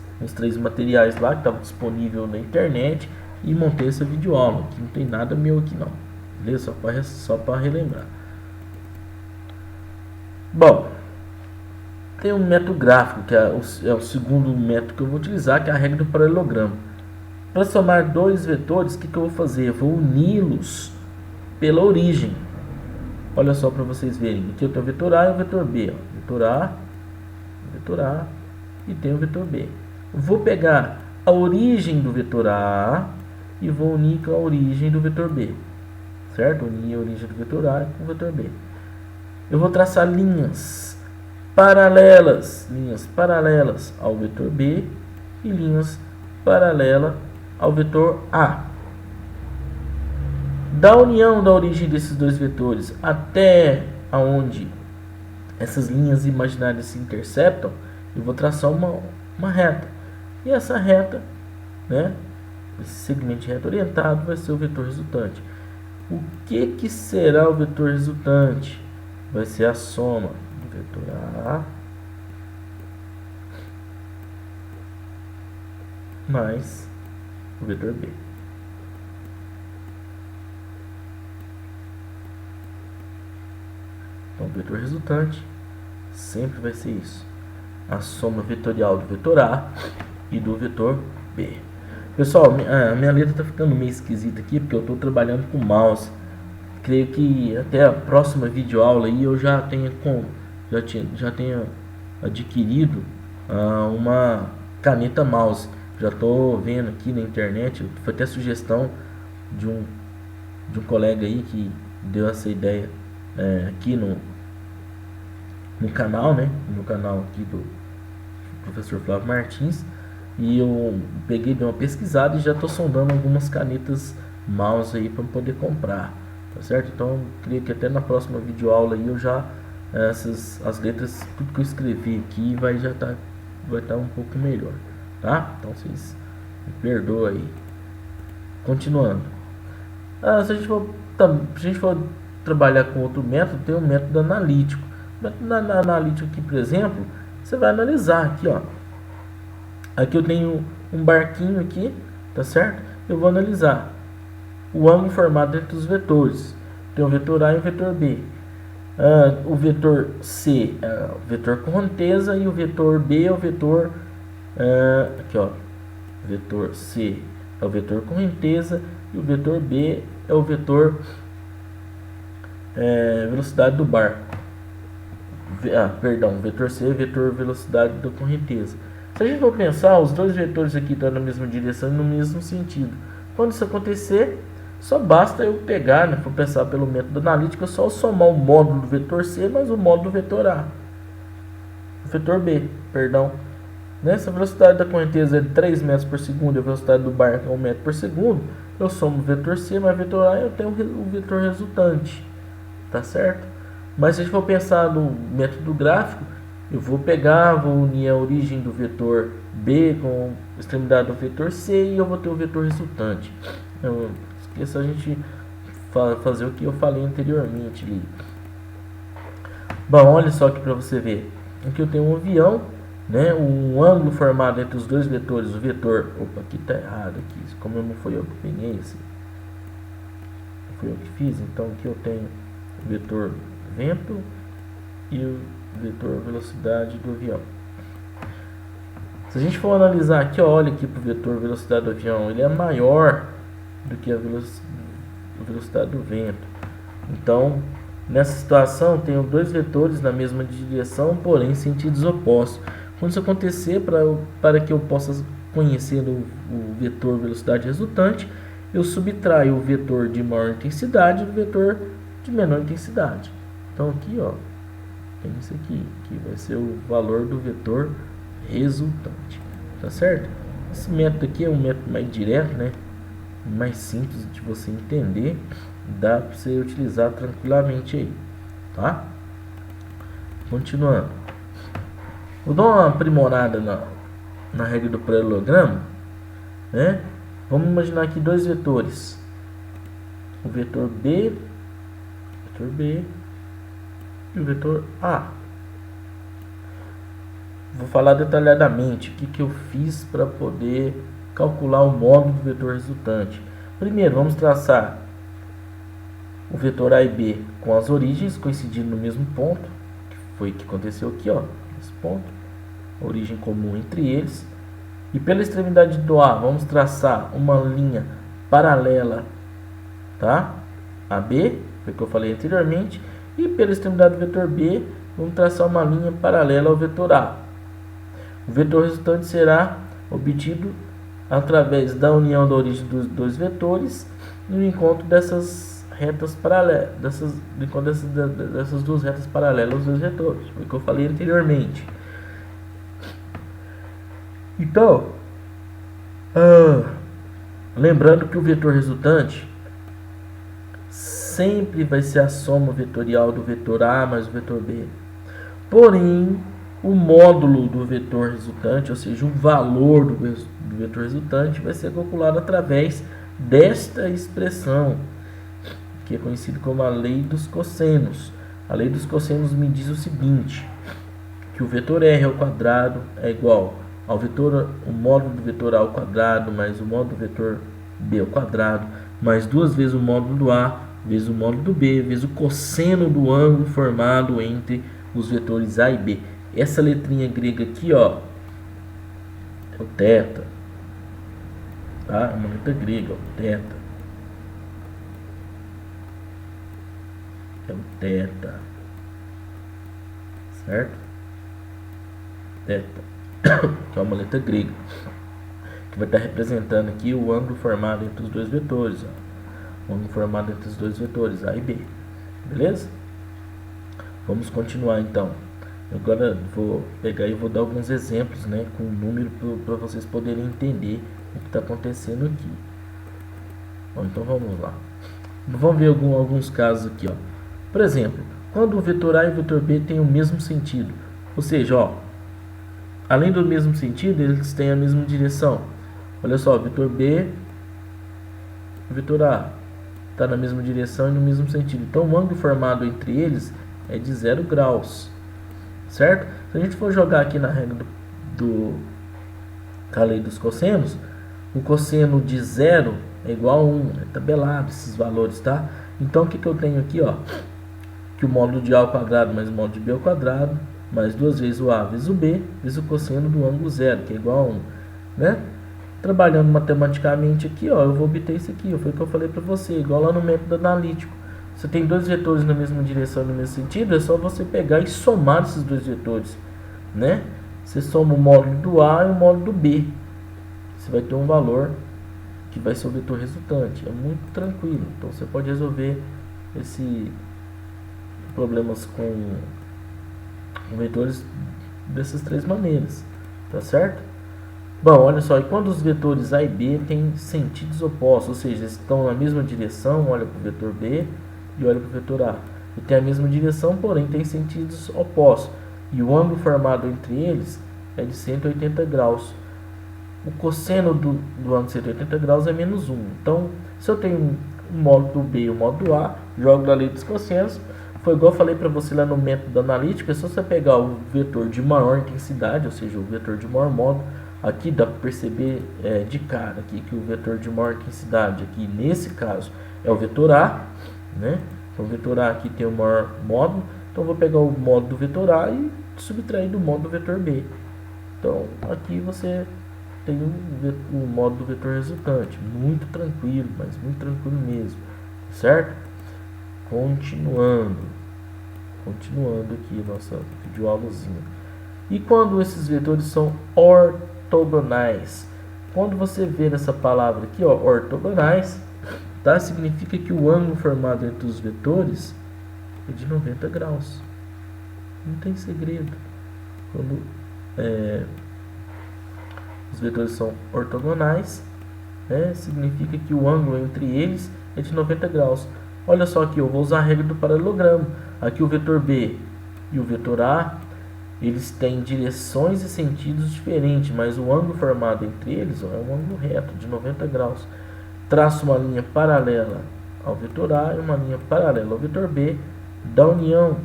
[SPEAKER 1] materiais lá que estavam disponíveis na internet e montei essa videoaula, que não tem nada meu aqui não, beleza? Só para relembrar. Bom, tem um método gráfico, que é o segundo método que eu vou utilizar, que é a regra do paralelogramo. Para somar dois vetores, o que eu vou fazer? Eu vou uni-los pela origem. Olha só para vocês verem. Aqui eu tenho o vetor A e o vetor B. Vetor A e tem o vetor B. Eu vou pegar a origem do vetor A e vou unir com a origem do vetor B. Certo? Unir a origem do vetor A com o vetor B. Eu vou traçar linhas paralelas ao vetor B e linhas paralelas ao vetor A. Da união da origem desses dois vetores até aonde essas linhas imaginárias se interceptam, eu vou traçar uma reta. E essa reta, né, esse segmento de reta orientado vai ser o vetor resultante. O que será o vetor resultante? Vai ser a soma do vetor A mais o vetor B. Então, o vetor resultante sempre vai ser isso: a soma vetorial do vetor A e do vetor B. Pessoal, a minha letra está ficando meio esquisita aqui, porque eu estou trabalhando com mouse. Creio que até a próxima videoaula aí eu já tenho adquirido uma caneta mouse. Já estou vendo aqui na internet, foi até sugestão de um colega aí que deu essa ideia aqui no canal, né? No canal aqui do professor Flávio Martins. E eu peguei, dei uma pesquisada e já estou sondando algumas canetas mouse aí para poder comprar, tá certo? Então creio que até na próxima videoaula aí eu já as letras, tudo que eu escrevi aqui vai estar um pouco melhor, tá? Então vocês me perdoam aí. Continuando, se a gente for trabalhar com outro método, tem o método analítico. O método analítico aqui, por exemplo, você vai analisar aqui, ó. Aqui eu tenho um barquinho aqui, tá certo? Eu vou analisar o ângulo formado entre os vetores. Tem o vetor A e o vetor B. O vetor C é o vetor correnteza e o vetor B é o vetor aqui, ó. O vetor C é o vetor correnteza e o vetor B é o vetor velocidade do barco. Perdão, vetor C é vetor velocidade da correnteza. Se a gente for pensar, os dois vetores aqui estão na mesma direção e no mesmo sentido. Quando isso acontecer, só basta eu pegar, né, for pensar pelo método analítico, só somar o módulo do vetor C mais o módulo do vetor A. O vetor B, perdão. Nessa velocidade da correnteza é de 3 metros por segundo e a velocidade do barco é 1 metro por segundo, eu somo o vetor C mais o vetor A e eu tenho o vetor resultante. Tá certo? Mas se a gente for pensar no método gráfico, eu vou unir a origem do vetor B com a extremidade do vetor C e eu vou ter o vetor resultante. Não esqueça a gente fazer o que eu falei anteriormente ali. Bom, olha só aqui para você ver. Aqui eu tenho um avião, né? Um ângulo formado entre os dois vetores. O vetor... Opa, aqui está errado. Aqui. Como não foi eu que peguei esse, foi eu que fiz. Então aqui eu tenho o vetor vento e o vetor velocidade do avião. Se a gente for analisar aqui, ó, olha aqui para o vetor velocidade do avião, ele é maior do que a velocidade do vento. Então, nessa situação, tenho dois vetores na mesma direção, porém em sentidos opostos. Quando isso acontecer, para que eu possa conhecer o vetor velocidade resultante, eu subtraio o vetor de maior intensidade do vetor de menor intensidade. Então aqui, ó, tem isso aqui, que vai ser o valor do vetor resultante. tá certo? Esse método aqui é um método mais direto, né? Mais simples de você entender, dá para você utilizar tranquilamente aí, tá? Continuando, vou dar uma aprimorada na regra do paralelogramo, né? Vamos imaginar aqui dois vetores, o vetor B e o vetor A. Vou falar detalhadamente o que eu fiz para poder calcular o módulo do vetor resultante. Primeiro, vamos traçar o vetor A e B com as origens coincidindo no mesmo ponto, que foi o que aconteceu aqui, ó, nesse ponto, origem comum entre eles. E pela extremidade do A, vamos traçar uma linha paralela, tá? AB, foi o que eu falei anteriormente, e pela extremidade do vetor B, vamos traçar uma linha paralela ao vetor A. O vetor resultante será obtido através da união da origem dos dois vetores e no encontro dessas retas paralelas, dessas duas retas paralelas aos dois vetores, foi o que eu falei anteriormente. Então, lembrando que o vetor resultante sempre vai ser a soma vetorial do vetor A mais o vetor B. Porém, o módulo do vetor resultante, ou seja, o valor do vetor resultante, vai ser calculado através desta expressão, que é conhecida como a lei dos cossenos. A lei dos cossenos me diz o seguinte, que o vetor R ao quadrado é igual ao vetor, o módulo do vetor A ao quadrado, mais o módulo do vetor B ao quadrado, mais duas vezes o módulo do A, vezes o módulo do B, vezes o cosseno do ângulo formado entre os vetores A e B. Essa letrinha grega aqui, ó, é o θ, tá? É uma letra grega, o θ. É o θ, certo? θ, que é uma letra grega, que vai estar representando aqui o ângulo formado entre os dois vetores, ó. O ângulo formado entre os dois vetores, A e B, beleza? Vamos continuar então. Agora vou pegar e vou dar alguns exemplos, né, com número para vocês poderem entender o que está acontecendo aqui. Bom, então vamos lá. Vamos ver alguns casos aqui, ó. Por exemplo, quando o vetor A e o vetor B têm o mesmo sentido, ou seja, ó, além do mesmo sentido, eles têm a mesma direção. Olha só, o vetor B e o vetor A está na mesma direção e no mesmo sentido. Então o ângulo formado entre eles é de 0 graus. Certo? Se a gente for jogar aqui na regra da lei dos cossenos, o cosseno de 0 é igual a 1, é tabelado esses valores, tá? Então o que eu tenho aqui, ó, que o módulo de A ao quadrado mais o módulo de B ao quadrado, mais duas vezes o A vezes o B, vezes o cosseno do ângulo 0, que é igual a 1, né? Trabalhando matematicamente aqui, ó, eu vou obter isso aqui, foi o que eu falei para você, igual lá no método analítico. Você tem dois vetores na mesma direção e no mesmo sentido, é só você pegar e somar esses dois vetores, né? Você soma o módulo do A e o módulo do B. Você vai ter um valor que vai ser o vetor resultante. É muito tranquilo. Então você pode resolver esse problemas com vetores dessas três maneiras, tá certo? Bom, olha só, e quando os vetores A e B têm sentidos opostos, ou seja, eles estão na mesma direção, olha para o vetor B e olha para o vetor A. E tem a mesma direção, porém tem sentidos opostos. E o ângulo formado entre eles é de 180 graus. O cosseno do ângulo de 180 graus é menos 1. Então, se eu tenho o módulo do B e o módulo do A, jogo na lei dos cossenos. Foi igual eu falei para você lá no método analítico, é só você pegar o vetor de maior intensidade, ou seja, o vetor de maior módulo. Aqui dá para perceber de cara aqui que o vetor de maior intensidade aqui nesse caso é o vetor A, né? Então o vetor A aqui tem o maior módulo, então eu vou pegar o módulo do vetor A e subtrair do módulo do vetor B. Então aqui você tem o módulo do vetor resultante, muito tranquilo, mas muito tranquilo mesmo, certo? Continuando aqui nossa videoaulazinha. E quando esses vetores são ortogonais? Quando você vê essa palavra aqui, ó, ortogonais, tá? Significa que o ângulo formado entre os vetores é de 90 graus. Não tem segredo. Quando os vetores são ortogonais, né? Significa que o ângulo entre eles é de 90 graus. Olha só aqui, eu vou usar a regra do paralelogramo. Aqui o vetor B e o vetor A, eles têm direções e sentidos diferentes, mas o ângulo formado entre eles, ó, é um ângulo reto de 90 graus. Traço uma linha paralela ao vetor A e uma linha paralela ao vetor B. Da união,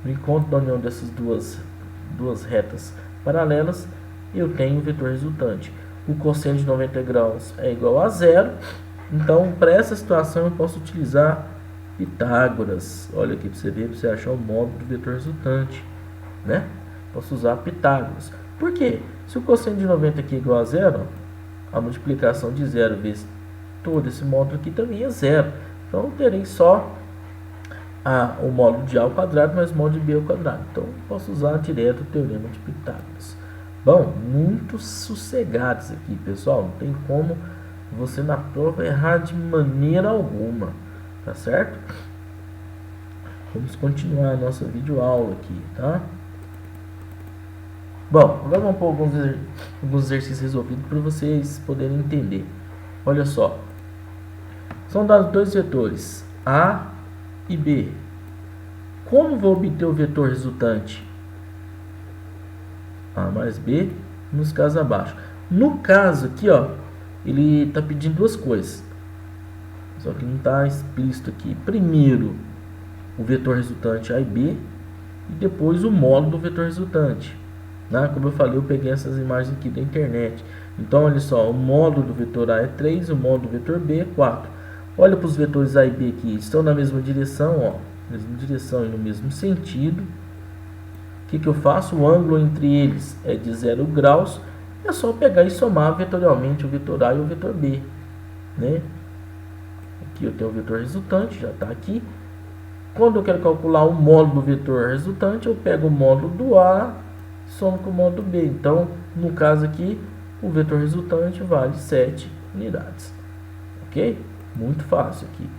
[SPEAKER 1] no encontro da união dessas duas retas paralelas, eu tenho o vetor resultante. O cosseno de 90 graus é igual a zero. Então, para essa situação, eu posso utilizar Pitágoras. Olha aqui para você ver, para você achar o módulo do vetor resultante, né? Posso usar Pitágoras. Por quê? Se o cosseno de 90 aqui é igual a zero, a multiplicação de zero vezes todo esse módulo aqui também é zero. Então, eu terei só o módulo de A ao quadrado mais o módulo de B ao quadrado. Então, eu posso usar direto o teorema de Pitágoras. Bom, muito sossegados aqui, pessoal. Não tem como você na prova errar de maneira alguma, tá certo? Vamos continuar a nossa videoaula aqui, tá? Bom, agora vamos pôr alguns exercícios resolvidos para vocês poderem entender. Olha só. São dados dois vetores, A e B. Como vou obter o vetor resultante? A mais B nos casos abaixo. No caso aqui, ó, ele está pedindo duas coisas, só que não está explícito aqui. Primeiro, o vetor resultante A e B, e depois o módulo do vetor resultante, né? Como eu falei, eu peguei essas imagens aqui da internet. Então, olha só, o módulo do vetor A é 3, o módulo do vetor B é 4. Olha para os vetores A e B aqui, estão na mesma direção, ó, mesma direção e no mesmo sentido. O que eu faço? O ângulo entre eles é de 0 graus. É só pegar e somar vetorialmente o vetor A e o vetor B, né? Aqui eu tenho o vetor resultante, já está aqui. Quando eu quero calcular o módulo do vetor resultante, eu pego o módulo do A e somo com o módulo do B. Então, no caso aqui, o vetor resultante vale 7 unidades. Ok? Muito fácil aqui,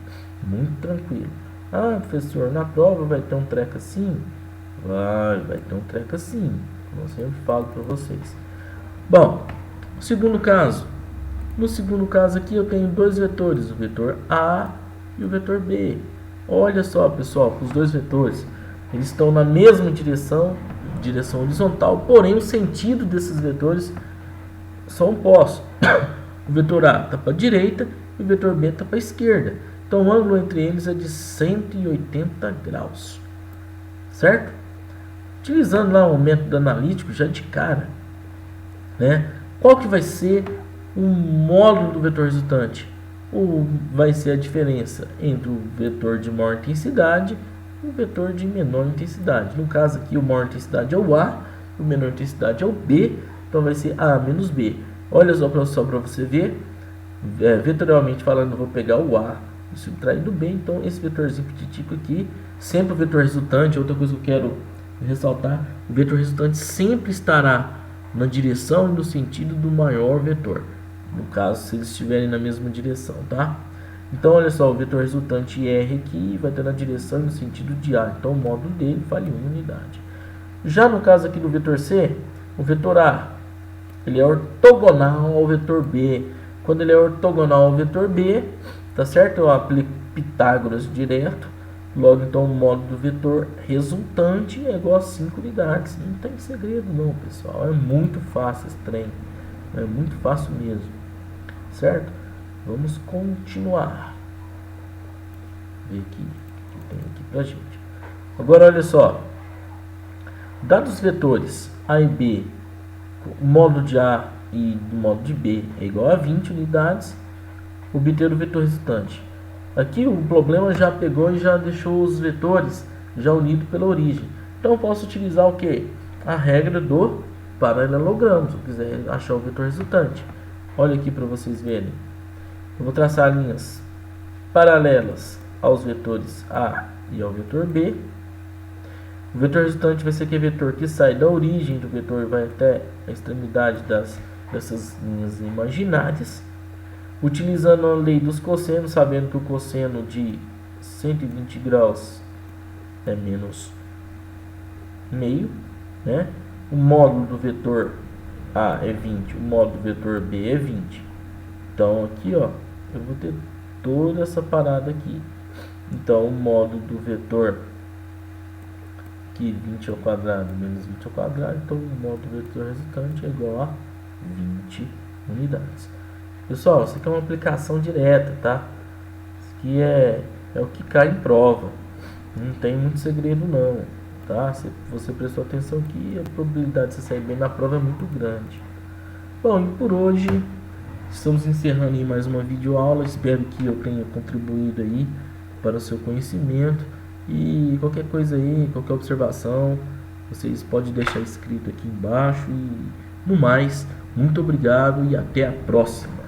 [SPEAKER 1] muito tranquilo. Ah, professor, na prova vai ter um treco assim? Vai ter um treco assim, como eu sempre falo para vocês. Bom, segundo caso. No segundo caso aqui eu tenho dois vetores, o vetor A e o vetor B. Olha só, pessoal, os dois vetores, eles estão na mesma direção horizontal, porém o sentido desses vetores são opostos. O vetor A está para a direita e o vetor B está para a esquerda. Então o ângulo entre eles é de 180 graus. Certo? Utilizando lá o método analítico já de cara, né? Qual que vai ser o módulo do vetor resultante? Vai ser a diferença entre o vetor de maior intensidade e o vetor de menor intensidade. No caso aqui, o maior intensidade é o A, o menor intensidade é o B, então vai ser A menos B. Olha só para você ver, vetorialmente falando, eu vou pegar o A e subtrair do B, então esse vetorzinho petitico aqui, sempre o vetor resultante. Outra coisa que eu quero ressaltar, o vetor resultante sempre estará na direção e no sentido do maior vetor, no caso se eles estiverem na mesma direção, tá? Então olha só, o vetor resultante R aqui vai estar na direção e no sentido de A, então o módulo dele vale 1 unidade. Já no caso aqui do vetor C, o vetor A, ele é ortogonal ao vetor B. Quando ele é ortogonal ao vetor B, tá certo? Eu aplico Pitágoras direto. Logo, então, o módulo do vetor resultante é igual a 5 unidades. Não tem segredo não, pessoal. É muito fácil esse trem. É muito fácil mesmo. Certo? Vamos continuar. Ver aqui o que tem aqui pra gente. Agora, olha só. Dados os vetores A e B, o módulo de A e o módulo de B é igual a 20 unidades, obter o vetor resultante. Aqui o problema já pegou e já deixou os vetores já unidos pela origem. Então eu posso utilizar o que? A regra do paralelogramo, se eu quiser achar o vetor resultante. Olha aqui para vocês verem. Eu vou traçar linhas paralelas aos vetores A e ao vetor B. O vetor resultante vai ser aquele vetor que sai da origem do vetor e vai até a extremidade dessas linhas imaginárias. Utilizando a lei dos cossenos, sabendo que o cosseno de 120 graus é menos meio, né? O módulo do vetor A é 20, o modo do vetor B é 20. Então aqui, ó, eu vou ter toda essa parada aqui. Então o modo do vetor aqui, 20 ao quadrado menos 20 ao quadrado, então o modo do vetor resultante é igual a 20 unidades. Pessoal, isso aqui é uma aplicação direta, tá? Isso aqui é o que cai em prova. Não tem muito segredo não, tá? Se você prestou atenção aqui, a probabilidade de você sair bem na prova é muito grande. Bom, e por hoje estamos encerrando aí mais uma videoaula. Espero que eu tenha contribuído aí para o seu conhecimento. E qualquer coisa aí, qualquer observação, vocês podem deixar escrito aqui embaixo. E no mais, muito obrigado e até a próxima.